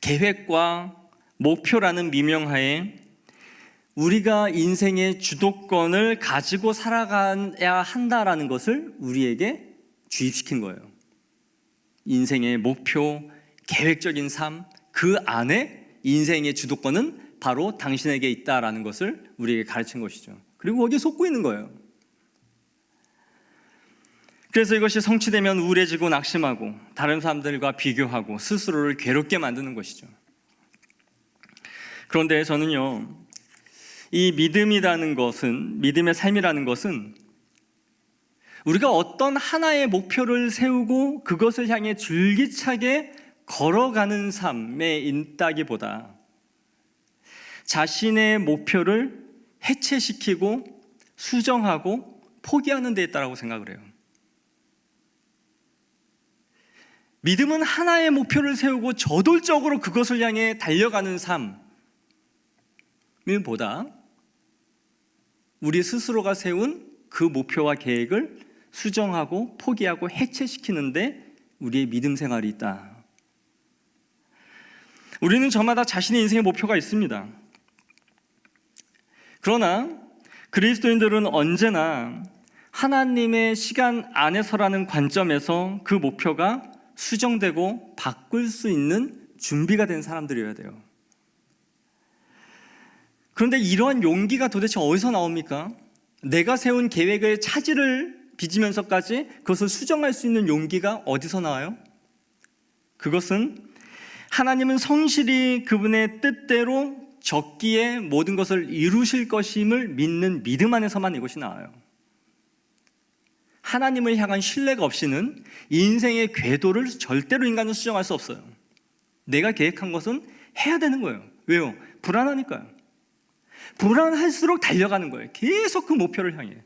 계획과 목표라는 미명하에 우리가 인생의 주도권을 가지고 살아가야 한다라는 것을 우리에게 주입시킨 거예요. 인생의 목표, 계획적인 삶, 그 안에 인생의 주도권은 바로 당신에게 있다라는 것을 우리에게 가르친 것이죠. 그리고 거기에 속고 있는 거예요. 그래서 이것이 성취되면 우울해지고 낙심하고 다른 사람들과 비교하고 스스로를 괴롭게 만드는 것이죠. 그런데 저는요, 이 믿음이라는 것은, 믿음의 삶이라는 것은 우리가 어떤 하나의 목표를 세우고 그것을 향해 줄기차게 걸어가는 삶에 있다기보다 자신의 목표를 해체시키고 수정하고 포기하는 데 있다고 생각을 해요. 믿음은 하나의 목표를 세우고 저돌적으로 그것을 향해 달려가는 삶보다 우리 스스로가 세운 그 목표와 계획을 수정하고 포기하고 해체시키는데 우리의 믿음 생활이 있다. 우리는 저마다 자신의 인생의 목표가 있습니다. 그러나 그리스도인들은 언제나 하나님의 시간 안에서라는 관점에서 그 목표가 수정되고 바꿀 수 있는 준비가 된 사람들이어야 돼요. 그런데 이러한 용기가 도대체 어디서 나옵니까? 내가 세운 계획의 차질을 빚으면서까지 그것을 수정할 수 있는 용기가 어디서 나와요? 그것은 하나님은 성실히 그분의 뜻대로 적기에 모든 것을 이루실 것임을 믿는 믿음 안에서만 이것이 나와요. 하나님을 향한 신뢰가 없이는 인생의 궤도를 절대로 인간은 수정할 수 없어요. 내가 계획한 것은 해야 되는 거예요. 왜요? 불안하니까요. 불안할수록 달려가는 거예요. 계속 그 목표를 향해.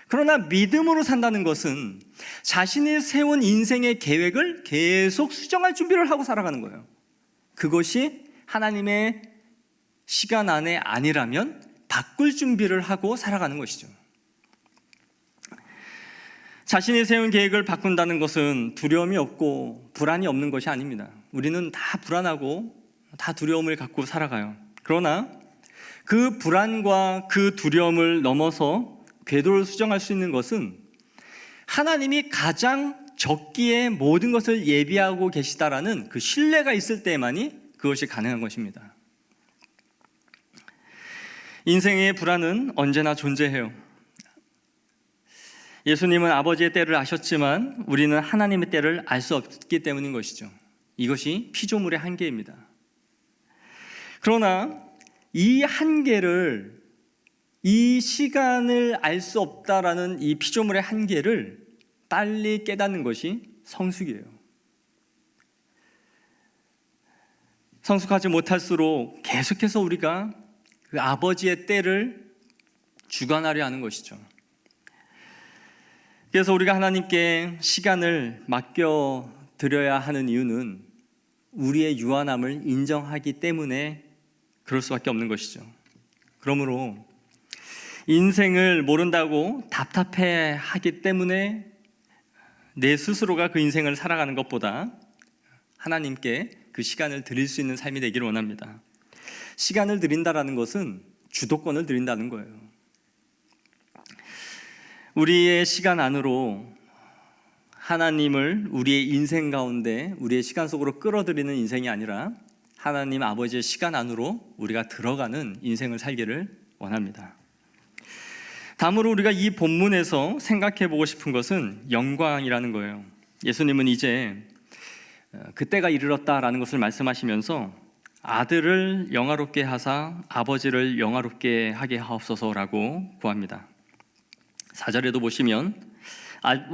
그러나 믿음으로 산다는 것은 자신이 세운 인생의 계획을 계속 수정할 준비를 하고 살아가는 거예요. 그것이 하나님의 시간 안에 아니라면 바꿀 준비를 하고 살아가는 것이죠. 자신이 세운 계획을 바꾼다는 것은 두려움이 없고 불안이 없는 것이 아닙니다. 우리는 다 불안하고 다 두려움을 갖고 살아가요. 그러나 그 불안과 그 두려움을 넘어서 궤도를 수정할 수 있는 것은 하나님이 가장 적기에 모든 것을 예비하고 계시다라는 그 신뢰가 있을 때만이 그것이 가능한 것입니다. 인생의 불안은 언제나 존재해요. 예수님은 아버지의 때를 아셨지만 우리는 하나님의 때를 알 수 없기 때문인 것이죠. 이것이 피조물의 한계입니다. 그러나 이 한계를, 이 시간을 알 수 없다라는 이 피조물의 한계를 빨리 깨닫는 것이 성숙이에요. 성숙하지 못할수록 계속해서 우리가 그 아버지의 때를 주관하려 하는 것이죠. 그래서 우리가 하나님께 시간을 맡겨드려야 하는 이유는 우리의 유한함을 인정하기 때문에 그럴 수밖에 없는 것이죠. 그러므로 인생을 모른다고 답답해하기 때문에 내 스스로가 그 인생을 살아가는 것보다 하나님께 그 시간을 드릴 수 있는 삶이 되기를 원합니다. 시간을 드린다라는 것은 주도권을 드린다는 거예요. 우리의 시간 안으로 하나님을 우리의 인생 가운데 우리의 시간 속으로 끌어들이는 인생이 아니라 하나님 아버지의 시간 안으로 우리가 들어가는 인생을 살기를 원합니다. 다음으로 우리가 이 본문에서 생각해 보고 싶은 것은 영광이라는 거예요. 예수님은 이제 그때가 이르렀다라는 것을 말씀하시면서 아들을 영화롭게 하사 아버지를 영화롭게 하게 하옵소서라고 구합니다. 4절에도 보시면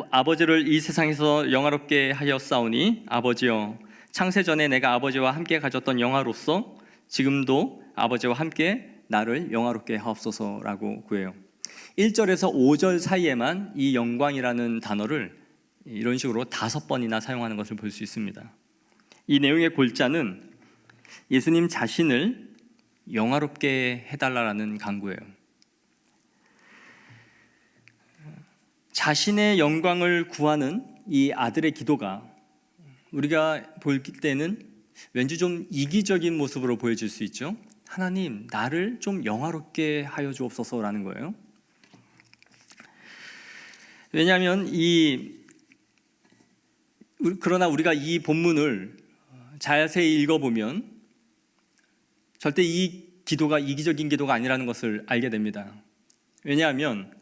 아버지를 이 세상에서 영화롭게 하였사오니 아버지여 창세전에 내가 아버지와 함께 가졌던 영화로서 지금도 아버지와 함께 나를 영화롭게 하옵소서라고 구해요. 1절에서 5절 사이에만 이 영광이라는 단어를 이런 식으로 5번이나 사용하는 것을 볼 수 있습니다. 이 내용의 골자는 예수님 자신을 영화롭게 해달라는 간구예요. 자신의 영광을 구하는 이 아들의 기도가 우리가 볼 때는 왠지 좀 이기적인 모습으로 보여질 수 있죠. 하나님, 나를 좀 영화롭게 하여 주옵소서라는 거예요. 왜냐하면 그러나 우리가 이 본문을 자세히 읽어보면 절대 이 기도가 이기적인 기도가 아니라는 것을 알게 됩니다. 왜냐하면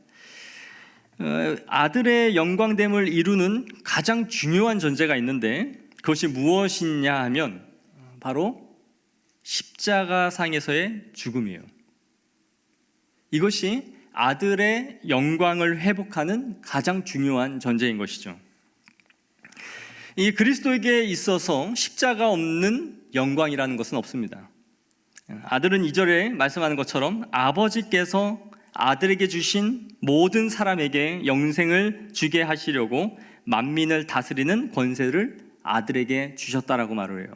아들의 영광됨을 이루는 가장 중요한 전제가 있는데 그것이 무엇이냐 하면 바로 십자가상에서의 죽음이에요. 이것이 아들의 영광을 회복하는 가장 중요한 전제인 것이죠. 이 그리스도에게 있어서 십자가 없는 영광이라는 것은 없습니다. 아들은 2절에 말씀하는 것처럼 아버지께서 아들에게 주신 모든 사람에게 영생을 주게 하시려고 만민을 다스리는 권세를 아들에게 주셨다라고 말을 해요.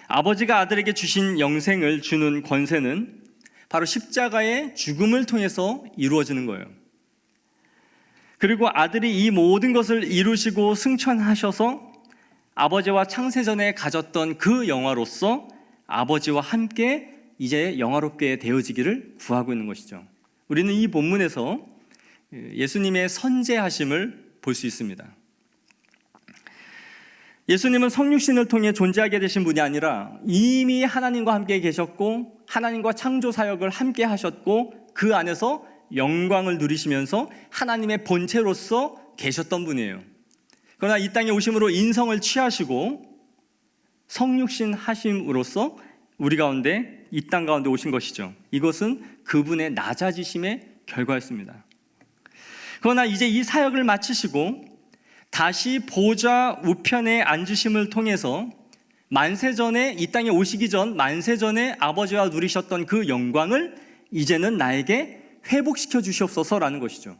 아버지가 아들에게 주신 영생을 주는 권세는 바로 십자가의 죽음을 통해서 이루어지는 거예요. 그리고 아들이 이 모든 것을 이루시고 승천하셔서 아버지와 창세전에 가졌던 그 영화로서 아버지와 함께 이제 영화롭게 되어지기를 구하고 있는 것이죠. 우리는 이 본문에서 예수님의 선제하심을 볼 수 있습니다. 예수님은 성육신을 통해 존재하게 되신 분이 아니라 이미 하나님과 함께 계셨고 하나님과 창조 사역을 함께 하셨고 그 안에서 영광을 누리시면서 하나님의 본체로서 계셨던 분이에요. 그러나 이 땅에 오심으로 인성을 취하시고 성육신 하심으로써 우리 가운데 이 땅 가운데 오신 것이죠. 이것은 그분의 낮아지심의 결과였습니다. 그러나 이제 이 사역을 마치시고 다시 보좌 우편에 앉으심을 통해서 만세전에 이 땅에 오시기 전 만세전에 아버지와 누리셨던 그 영광을 이제는 나에게 회복시켜 주시옵소서라는 것이죠.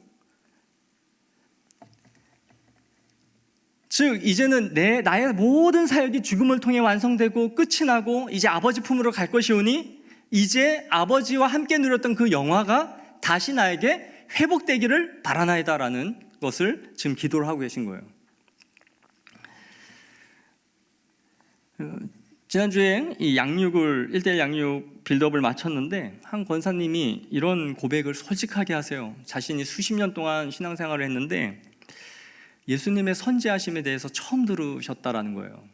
즉 이제는 나의 모든 사역이 죽음을 통해 완성되고 끝이 나고 이제 아버지 품으로 갈 것이오니 이제 아버지와 함께 누렸던 그 영화가 다시 나에게 회복되기를 바라나이다라는 것을 지금 기도를 하고 계신 거예요. 지난주에 이 양육을 1대1 양육 빌드업을 마쳤는데 한 권사님이 이런 고백을 솔직하게 하세요. 자신이 수십 년 동안 신앙생활을 했는데 예수님의 선지하심에 대해서 처음 들으셨다라는 거예요.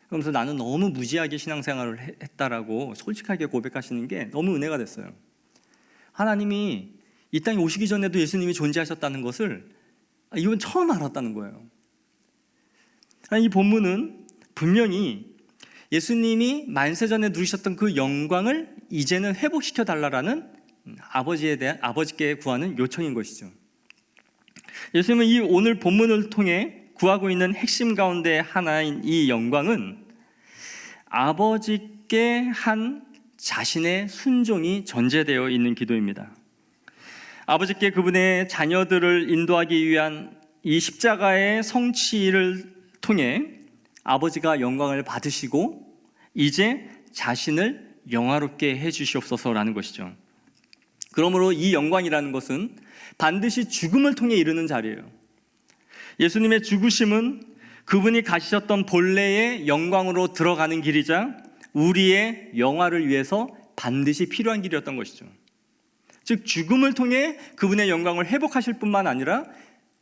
그러면서 나는 너무 무지하게 신앙생활을 했다라고 솔직하게 고백하시는 게 너무 은혜가 됐어요. 하나님이 이 땅에 오시기 전에도 예수님이 존재하셨다는 것을 이건 처음 알았다는 거예요. 이 본문은 분명히 예수님이 만세전에 누리셨던 그 영광을 이제는 회복시켜 달라라는 아버지께 구하는 요청인 것이죠. 예수님은 이 오늘 본문을 통해 구하고 있는 핵심 가운데 하나인 이 영광은 아버지께 한 자신의 순종이 전제되어 있는 기도입니다. 아버지께 그분의 자녀들을 인도하기 위한 이 십자가의 성취를 통해 아버지가 영광을 받으시고 이제 자신을 영화롭게 해주시옵소서라는 것이죠. 그러므로 이 영광이라는 것은 반드시 죽음을 통해 이르는 자리예요. 예수님의 죽으심은 그분이 가시셨던 본래의 영광으로 들어가는 길이자 우리의 영화를 위해서 반드시 필요한 길이었던 것이죠. 즉 죽음을 통해 그분의 영광을 회복하실 뿐만 아니라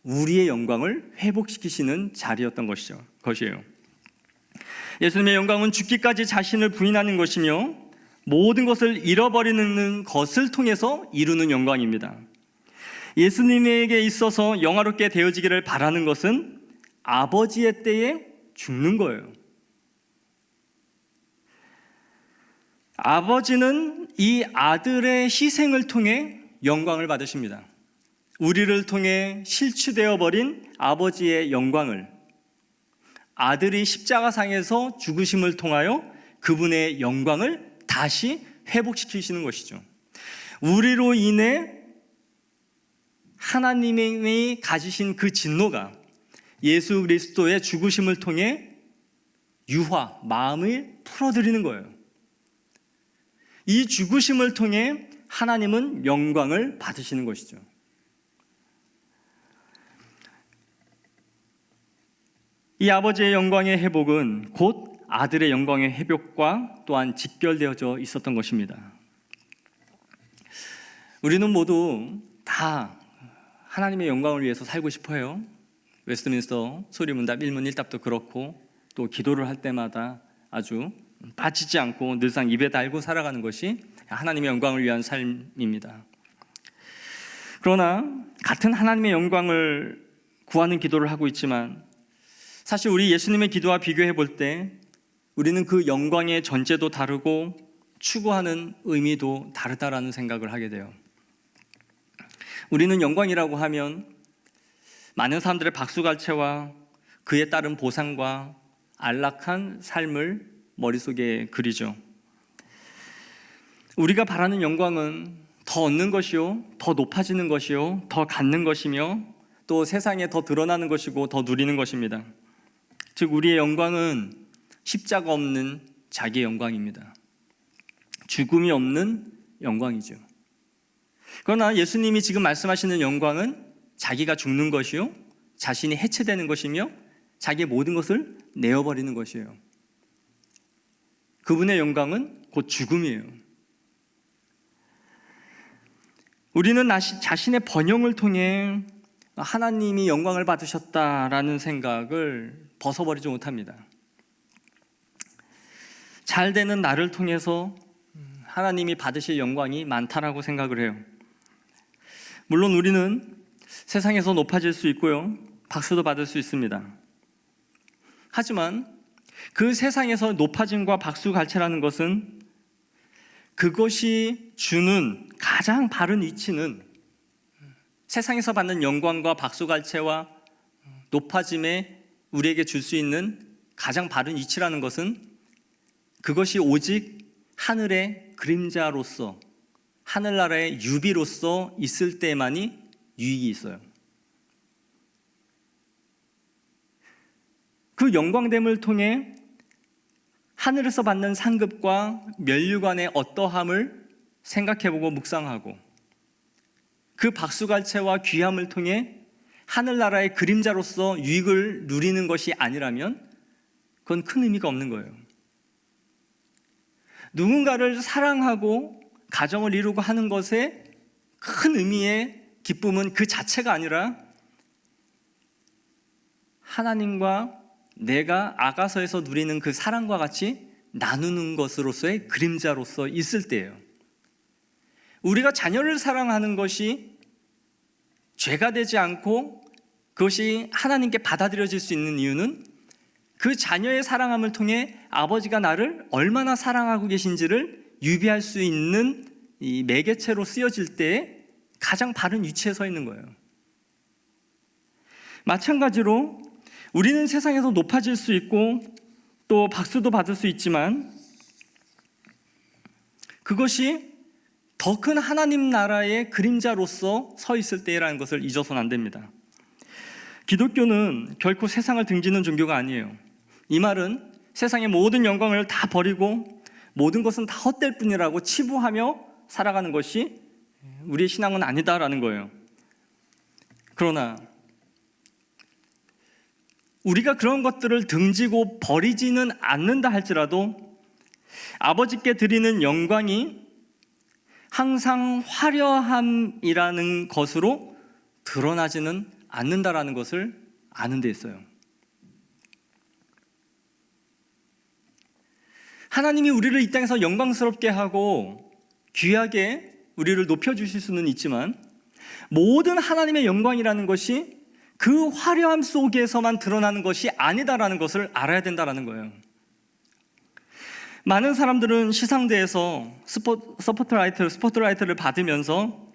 우리의 영광을 회복시키시는 자리였던 것이에요. 예수님의 영광은 죽기까지 자신을 부인하는 것이며 모든 것을 잃어버리는 것을 통해서 이루는 영광입니다. 예수님에게 있어서 영화롭게 되어지기를 바라는 것은 아버지의 때에 죽는 거예요. 아버지는 이 아들의 희생을 통해 영광을 받으십니다. 우리를 통해 실추되어 버린 아버지의 영광을 아들이 십자가상에서 죽으심을 통하여 그분의 영광을 다시 회복시키시는 것이죠. 우리로 인해 하나님이 가지신 그 진노가 예수 그리스도의 죽으심을 통해 마음을 풀어드리는 거예요. 이 죽으심을 통해 하나님은 영광을 받으시는 것이죠. 이 아버지의 영광의 회복은 곧 아들의 영광의 회복과 또한 직결되어져 있었던 것입니다. 우리는 모두 다 하나님의 영광을 위해서 살고 싶어요. 웨스트민스터 소리문답 1문 1답도 그렇고 또 기도를 할 때마다 아주 빠지지 않고 늘상 입에 달고 살아가는 것이 하나님의 영광을 위한 삶입니다. 그러나 같은 하나님의 영광을 구하는 기도를 하고 있지만 사실 우리 예수님의 기도와 비교해 볼 때 우리는 그 영광의 전제도 다르고 추구하는 의미도 다르다라는 생각을 하게 돼요. 우리는 영광이라고 하면 많은 사람들의 박수갈채와 그에 따른 보상과 안락한 삶을 머릿속에 그리죠. 우리가 바라는 영광은 더 얻는 것이요, 더 높아지는 것이요, 더 갖는 것이며 또 세상에 더 드러나는 것이고 더 누리는 것입니다. 즉 우리의 영광은 십자가 없는 자기의 영광입니다. 죽음이 없는 영광이죠. 그러나 예수님이 지금 말씀하시는 영광은 자기가 죽는 것이요, 자신이 해체되는 것이며 자기의 모든 것을 내어버리는 것이에요. 그분의 영광은 곧 죽음이에요. 우리는 자신의 번영을 통해 하나님이 영광을 받으셨다라는 생각을 벗어버리지 못합니다. 잘 되는 나를 통해서 하나님이 받으실 영광이 많다라고 생각을 해요. 물론 우리는 세상에서 높아질 수 있고요, 박수도 받을 수 있습니다. 하지만 그 세상에서 높아짐과 박수 갈채라는 것은 그것이 주는 가장 바른 위치는, 세상에서 받는 영광과 박수 갈채와 높아짐에 우리에게 줄 수 있는 가장 바른 위치라는 것은 그것이 오직 하늘의 그림자로서, 하늘나라의 유비로서 있을 때만이 유익이 있어요. 그 영광됨을 통해 하늘에서 받는 상급과 면류관의 어떠함을 생각해보고 묵상하고, 그 박수갈채와 귀함을 통해 하늘나라의 그림자로서 유익을 누리는 것이 아니라면 그건 큰 의미가 없는 거예요. 누군가를 사랑하고 가정을 이루고 하는 것에 큰 의미의 기쁨은 그 자체가 아니라 하나님과 내가 아가서에서 누리는 그 사랑과 같이 나누는 것으로서의 그림자로서 있을 때예요. 우리가 자녀를 사랑하는 것이 죄가 되지 않고 그것이 하나님께 받아들여질 수 있는 이유는 그 자녀의 사랑함을 통해 아버지가 나를 얼마나 사랑하고 계신지를 유비할 수 있는 이 매개체로 쓰여질 때에 가장 바른 위치에 서 있는 거예요. 마찬가지로 우리는 세상에서 높아질 수 있고 또 박수도 받을 수 있지만 그것이 더 큰 하나님 나라의 그림자로서 서 있을 때라는 것을 잊어서는 안 됩니다. 기독교는 결코 세상을 등지는 종교가 아니에요. 이 말은 세상의 모든 영광을 다 버리고 모든 것은 다 헛될 뿐이라고 치부하며 살아가는 것이 우리의 신앙은 아니다라는 거예요. 그러나 우리가 그런 것들을 등지고 버리지는 않는다 할지라도 아버지께 드리는 영광이 항상 화려함이라는 것으로 드러나지는 않는다라는 것을 아는 데 있어요. 하나님이 우리를 이 땅에서 영광스럽게 하고 귀하게 우리를 높여주실 수는 있지만 모든 하나님의 영광이라는 것이 그 화려함 속에서만 드러나는 것이 아니다라는 것을 알아야 된다라는 거예요. 많은 사람들은 시상대에서 스포트라이트를 받으면서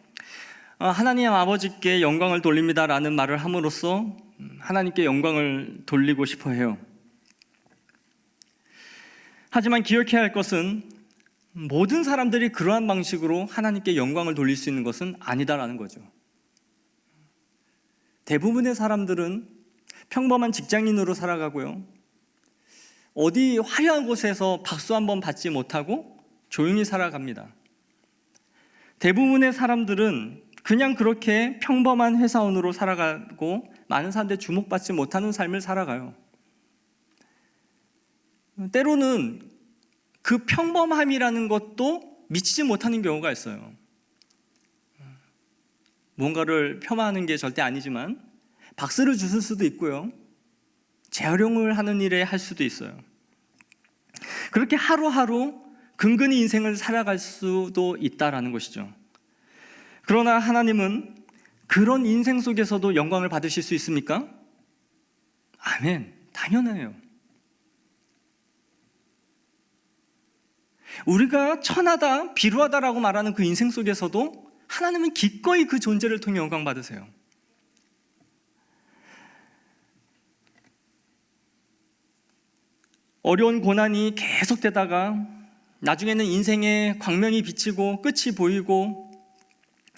하나님 아버지께 영광을 돌립니다라는 말을 함으로써 하나님께 영광을 돌리고 싶어 해요. 하지만 기억해야 할 것은 모든 사람들이 그러한 방식으로 하나님께 영광을 돌릴 수 있는 것은 아니다라는 거죠. 대부분의 사람들은 평범한 직장인으로 살아가고요, 어디 화려한 곳에서 박수 한번 받지 못하고 조용히 살아갑니다. 대부분의 사람들은 그냥 그렇게 평범한 회사원으로 살아가고 많은 사람들이 주목받지 못하는 삶을 살아가요. 때로는 그 평범함이라는 것도 미치지 못하는 경우가 있어요. 뭔가를 폄하하는 게 절대 아니지만 박수를 주실 수도 있고요, 재활용을 하는 일에 할 수도 있어요. 그렇게 하루하루 근근히 인생을 살아갈 수도 있다라는 것이죠. 그러나 하나님은 그런 인생 속에서도 영광을 받으실 수 있습니까? 아멘, 당연해요. 우리가 천하다, 비루하다라고 말하는 그 인생 속에서도 하나님은 기꺼이 그 존재를 통해 영광 받으세요. 어려운 고난이 계속되다가 나중에는 인생의 광명이 비치고 끝이 보이고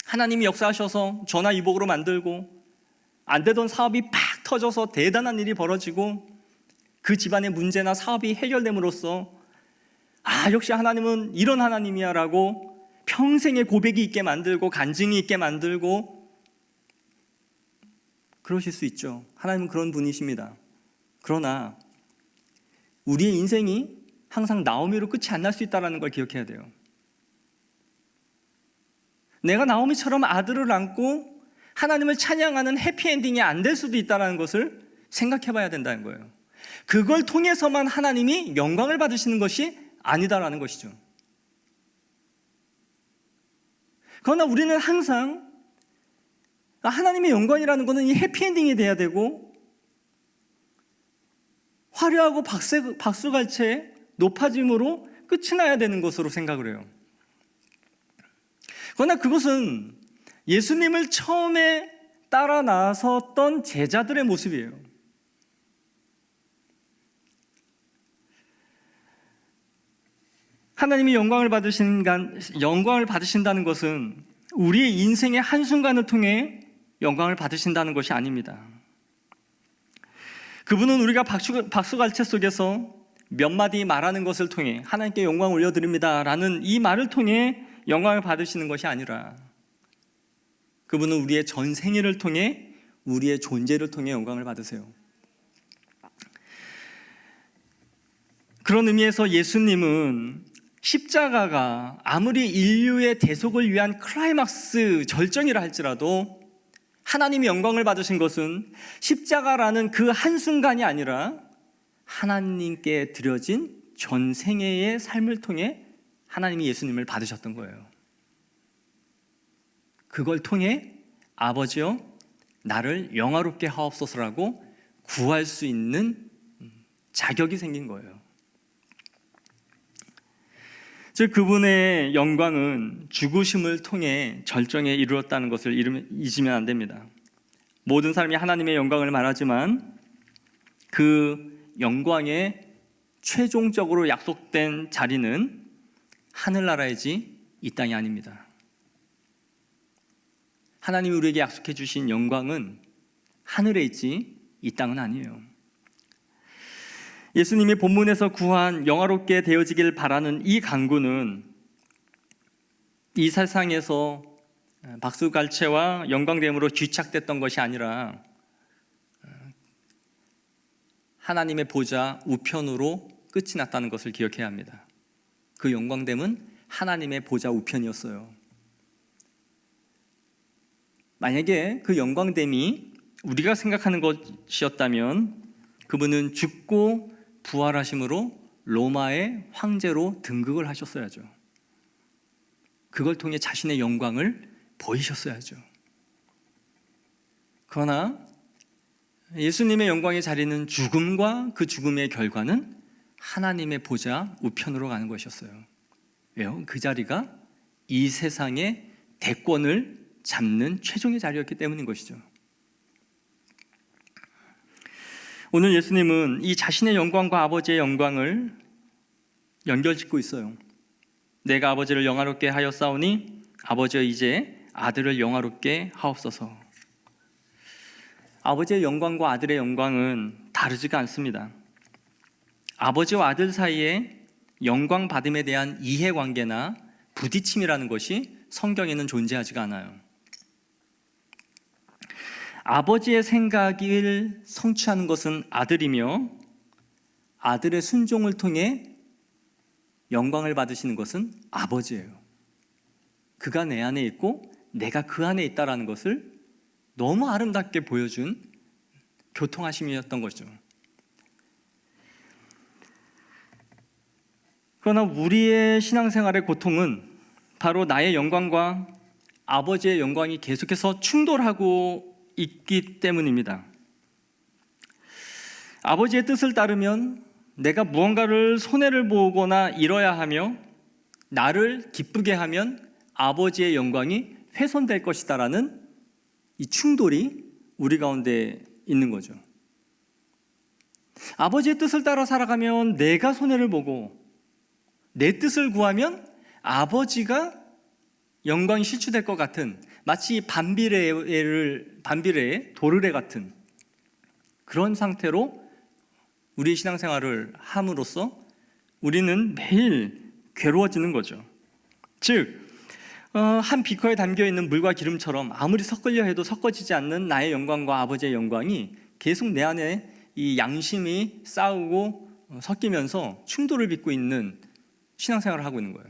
하나님이 역사하셔서 전화위복으로 만들고 안 되던 사업이 팍 터져서 대단한 일이 벌어지고 그 집안의 문제나 사업이 해결됨으로써 역시 하나님은 이런 하나님이야 라고 평생의 고백이 있게 만들고 간증이 있게 만들고 그러실 수 있죠. 하나님은 그런 분이십니다. 그러나 우리의 인생이 항상 나오미로 끝이 안 날 수 있다는 걸 기억해야 돼요. 내가 나오미처럼 아들을 안고 하나님을 찬양하는 해피엔딩이 안 될 수도 있다는 것을 생각해 봐야 된다는 거예요. 그걸 통해서만 하나님이 영광을 받으시는 것이 아니다라는 것이죠. 그러나 우리는 항상 하나님의 영광이라는 것은 이 해피엔딩이 돼야 되고 화려하고 박수갈채 높아짐으로 끝이 나야 되는 것으로 생각을 해요. 그러나 그것은 예수님을 처음에 따라 나섰던 제자들의 모습이에요. 하나님이 영광을 받으신다는 것은 우리의 인생의 한순간을 통해 영광을 받으신다는 것이 아닙니다. 그분은 우리가 박수갈채 속에서 몇 마디 말하는 것을 통해 하나님께 영광 올려드립니다 라는 이 말을 통해 영광을 받으시는 것이 아니라 그분은 우리의 전 생애를 통해 우리의 존재를 통해 영광을 받으세요. 그런 의미에서 예수님은 십자가가 아무리 인류의 대속을 위한 클라이막스 절정이라 할지라도 하나님이 영광을 받으신 것은 십자가라는 그 한순간이 아니라 하나님께 드려진 전 생애의 삶을 통해 하나님이 예수님을 받으셨던 거예요. 그걸 통해 아버지여 나를 영화롭게 하옵소서라고 구할 수 있는 자격이 생긴 거예요. 즉 그분의 영광은 죽으심을 통해 절정에 이르렀다는 것을 잊으면 안 됩니다. 모든 사람이 하나님의 영광을 말하지만 그 영광의 최종적으로 약속된 자리는 하늘나라이지 이 땅이 아닙니다. 하나님이 우리에게 약속해 주신 영광은 하늘에 있지 이 땅은 아니에요. 예수님이 본문에서 구한 영화롭게 되어지길 바라는 이 간구는 이 세상에서 박수갈채와 영광됨으로 귀착됐던 것이 아니라 하나님의 보좌 우편으로 끝이 났다는 것을 기억해야 합니다. 그 영광됨은 하나님의 보좌 우편이었어요. 만약에 그 영광됨이 우리가 생각하는 것이었다면 그분은 죽고 부활하심으로 로마의 황제로 등극을 하셨어야죠. 그걸 통해 자신의 영광을 보이셨어야죠. 그러나 예수님의 영광의 자리는 죽음과 그 죽음의 결과는 하나님의 보좌 우편으로 가는 것이었어요. 왜요? 그 자리가 이 세상의 대권을 잡는 최종의 자리였기 때문인 것이죠. 오늘 예수님은 이 자신의 영광과 아버지의 영광을 연결짓고 있어요. 내가 아버지를 영화롭게 하였사오니 아버지여 이제 아들을 영화롭게 하옵소서. 아버지의 영광과 아들의 영광은 다르지가 않습니다. 아버지와 아들 사이에 영광 받음에 대한 이해관계나 부딪힘이라는 것이 성경에는 존재하지가 않아요. 아버지의 생각을 성취하는 것은 아들이며 아들의 순종을 통해 영광을 받으시는 것은 아버지예요. 그가 내 안에 있고 내가 그 안에 있다는 것을 너무 아름답게 보여준 교통하심이었던 거죠. 그러나 우리의 신앙생활의 고통은 바로 나의 영광과 아버지의 영광이 계속해서 충돌하고 있기 때문입니다. 아버지의 뜻을 따르면 내가 무언가를 손해를 보거나 잃어야 하며 나를 기쁘게 하면 아버지의 영광이 훼손될 것이다라는 이 충돌이 우리 가운데 있는 거죠. 아버지의 뜻을 따라 살아가면 내가 손해를 보고 내 뜻을 구하면 아버지가 영광이 실추될 것 같은 마치 반비례의 도르래 같은 그런 상태로 우리의 신앙생활을 함으로써 우리는 매일 괴로워지는 거죠. 즉 한 비커에 담겨있는 물과 기름처럼 아무리 섞으려 해도 섞어지지 않는 나의 영광과 아버지의 영광이 계속 내 안에 이 양심이 싸우고 섞이면서 충돌을 빚고 있는 신앙생활을 하고 있는 거예요.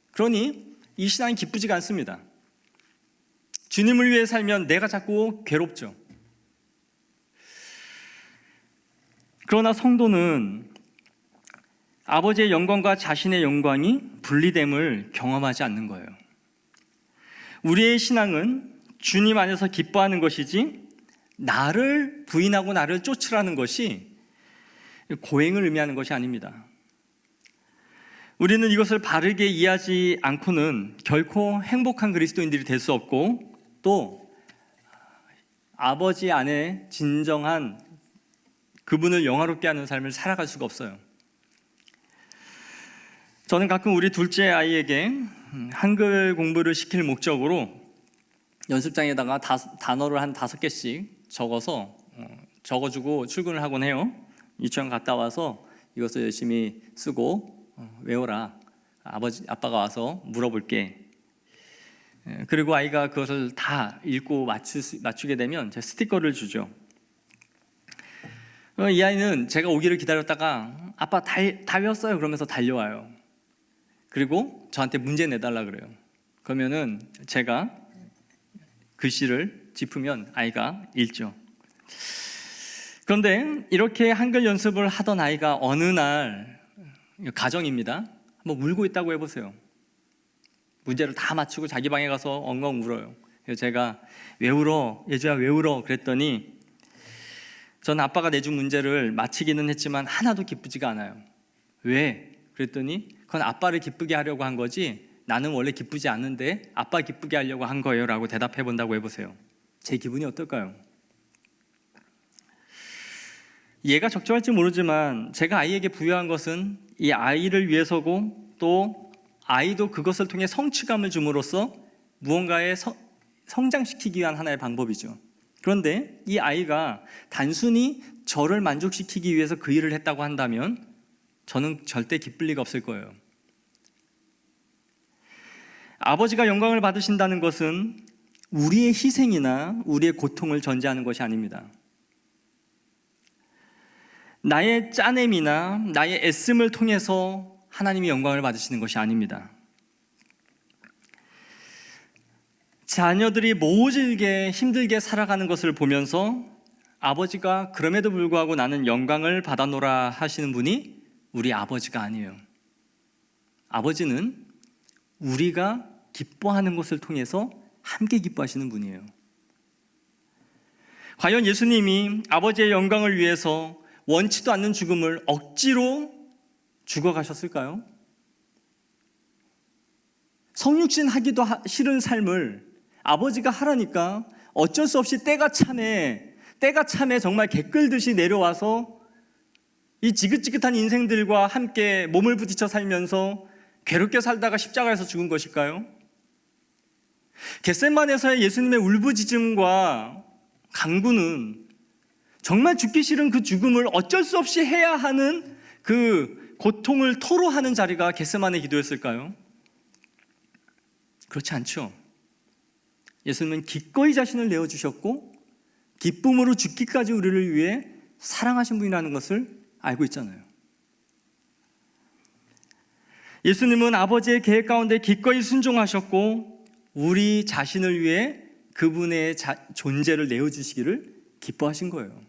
그러니 이 신앙이 기쁘지가 않습니다. 주님을 위해 살면 내가 자꾸 괴롭죠. 그러나 성도는 아버지의 영광과 자신의 영광이 분리됨을 경험하지 않는 거예요. 우리의 신앙은 주님 안에서 기뻐하는 것이지 나를 부인하고 나를 쫓으라는 것이 고행을 의미하는 것이 아닙니다. 우리는 이것을 바르게 이해하지 않고는 결코 행복한 그리스도인들이 될 수 없고, 또 아버지 안에 진정한 그분을 영화롭게 하는 삶을 살아갈 수가 없어요. 저는 가끔 우리 둘째 아이에게 한글 공부를 시킬 목적으로 연습장에다가 단어를 한 5개씩 적어주고 출근을 하곤 해요. 유치원 갔다 와서 이것을 열심히 쓰고 외워라. 아빠가 와서 물어볼게. 그리고 아이가 그것을 다 읽고 맞추게 되면 제가 스티커를 주죠. 이 아이는 제가 오기를 기다렸다가 아빠 다 외웠어요 그러면서 달려와요. 그리고 저한테 문제 내달라 그래요. 그러면은 제가 글씨를 짚으면 아이가 읽죠. 그런데 이렇게 한글 연습을 하던 아이가 어느 날, 가정입니다, 한번 울고 있다고 해보세요. 문제를 다 맞추고 자기 방에 가서 엉엉 울어요. 그래서 제가 왜 울어? 예주야 왜 울어? 그랬더니 전 아빠가 내준 문제를 마치기는 했지만 하나도 기쁘지가 않아요. 왜? 그랬더니 그건 아빠를 기쁘게 하려고 한 거지 나는 원래 기쁘지 않는데 아빠 기쁘게 하려고 한 거예요 라고 대답해 본다고 해보세요. 제 기분이 어떨까요? 이해가 적절할지 모르지만 제가 아이에게 부여한 것은 이 아이를 위해서고, 또 아이도 그것을 통해 성취감을 줌으로써 무언가에 성장시키기 위한 하나의 방법이죠. 그런데 이 아이가 단순히 저를 만족시키기 위해서 그 일을 했다고 한다면 저는 절대 기쁠 리가 없을 거예요. 아버지가 영광을 받으신다는 것은 우리의 희생이나 우리의 고통을 전제하는 것이 아닙니다. 나의 짜냄이나 나의 애씀을 통해서 하나님이 영광을 받으시는 것이 아닙니다. 자녀들이 모질게 힘들게 살아가는 것을 보면서 아버지가 그럼에도 불구하고 나는 영광을 받아노라 하시는 분이 우리 아버지가 아니에요. 아버지는 우리가 기뻐하는 것을 통해서 함께 기뻐하시는 분이에요. 과연 예수님이 아버지의 영광을 위해서 원치도 않는 죽음을 억지로 죽어가셨을까요? 성육신 하기도 싫은 삶을 아버지가 하라니까 어쩔 수 없이 때가 참에 정말 개끌듯이 내려와서 이 지긋지긋한 인생들과 함께 몸을 부딪혀 살면서 괴롭게 살다가 십자가에서 죽은 것일까요? 겟세마네에서의 예수님의 울부짖음과 간구는 정말 죽기 싫은 그 죽음을 어쩔 수 없이 해야 하는 그 고통을 토로하는 자리가 겟세마네 기도였을까요? 그렇지 않죠. 예수님은 기꺼이 자신을 내어주셨고 기쁨으로 죽기까지 우리를 위해 사랑하신 분이라는 것을 알고 있잖아요. 예수님은 아버지의 계획 가운데 기꺼이 순종하셨고 우리 자신을 위해 그분의 존재를 내어주시기를 기뻐하신 거예요.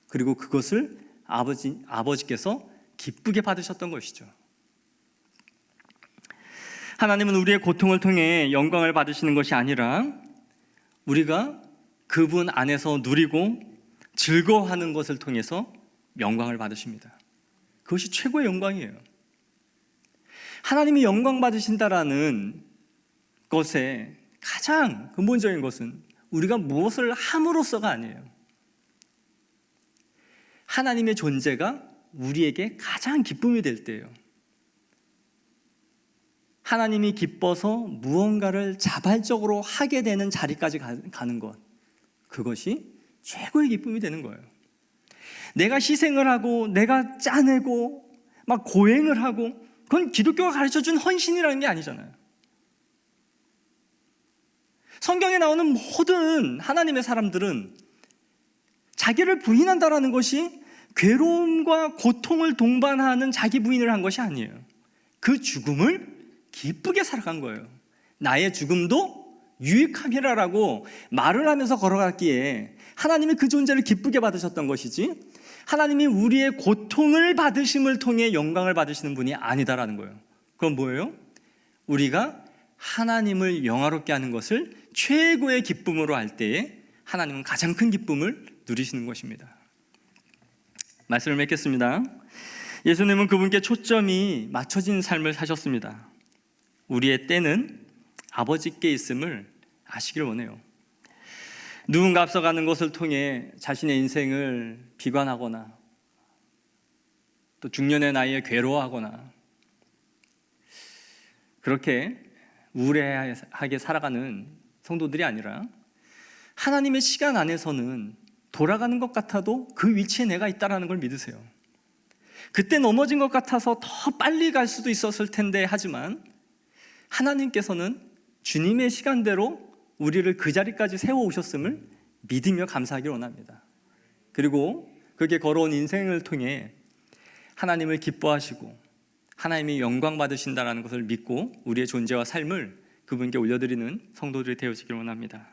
그리고 그것을 아버지께서 기쁘게 받으셨던 것이죠. 하나님은 우리의 고통을 통해 영광을 받으시는 것이 아니라 우리가 그분 안에서 누리고 즐거워하는 것을 통해서 영광을 받으십니다. 그것이 최고의 영광이에요. 하나님이 영광 받으신다라는 것의 가장 근본적인 것은 우리가 무엇을 함으로써가 아니에요. 하나님의 존재가 우리에게 가장 기쁨이 될 때예요. 하나님이 기뻐서 무언가를 자발적으로 하게 되는 자리까지 가는 것, 그것이 최고의 기쁨이 되는 거예요. 내가 희생을 하고 내가 짜내고 막 고행을 하고, 그건 기독교가 가르쳐준 헌신이라는 게 아니잖아요. 성경에 나오는 모든 하나님의 사람들은 자기를 부인한다라는 것이 괴로움과 고통을 동반하는 자기 부인을 한 것이 아니에요. 그 죽음을 기쁘게 살아간 거예요. 나의 죽음도 유익함이라라고 말을 하면서 걸어갔기에 하나님이 그 존재를 기쁘게 받으셨던 것이지, 하나님이 우리의 고통을 받으심을 통해 영광을 받으시는 분이 아니다라는 거예요. 그건 뭐예요? 우리가 하나님을 영화롭게 하는 것을 최고의 기쁨으로 할 때에 하나님은 가장 큰 기쁨을 누리시는 것입니다. 말씀을 맺겠습니다. 예수님은 그분께 초점이 맞춰진 삶을 사셨습니다. 우리의 때는 아버지께 있음을 아시길 원해요. 누군가 앞서가는 것을 통해 자신의 인생을 비관하거나 또 중년의 나이에 괴로워하거나 그렇게 우울하게 살아가는 성도들이 아니라, 하나님의 시간 안에서는 돌아가는 것 같아도 그 위치에 내가 있다는 걸 믿으세요. 그때 넘어진 것 같아서 더 빨리 갈 수도 있었을 텐데, 하지만 하나님께서는 주님의 시간대로 우리를 그 자리까지 세워오셨음을 믿으며 감사하길 원합니다. 그리고 그렇게 걸어온 인생을 통해 하나님을 기뻐하시고 하나님이 영광 받으신다는 것을 믿고 우리의 존재와 삶을 그분께 올려드리는 성도들이 되어지길 원합니다.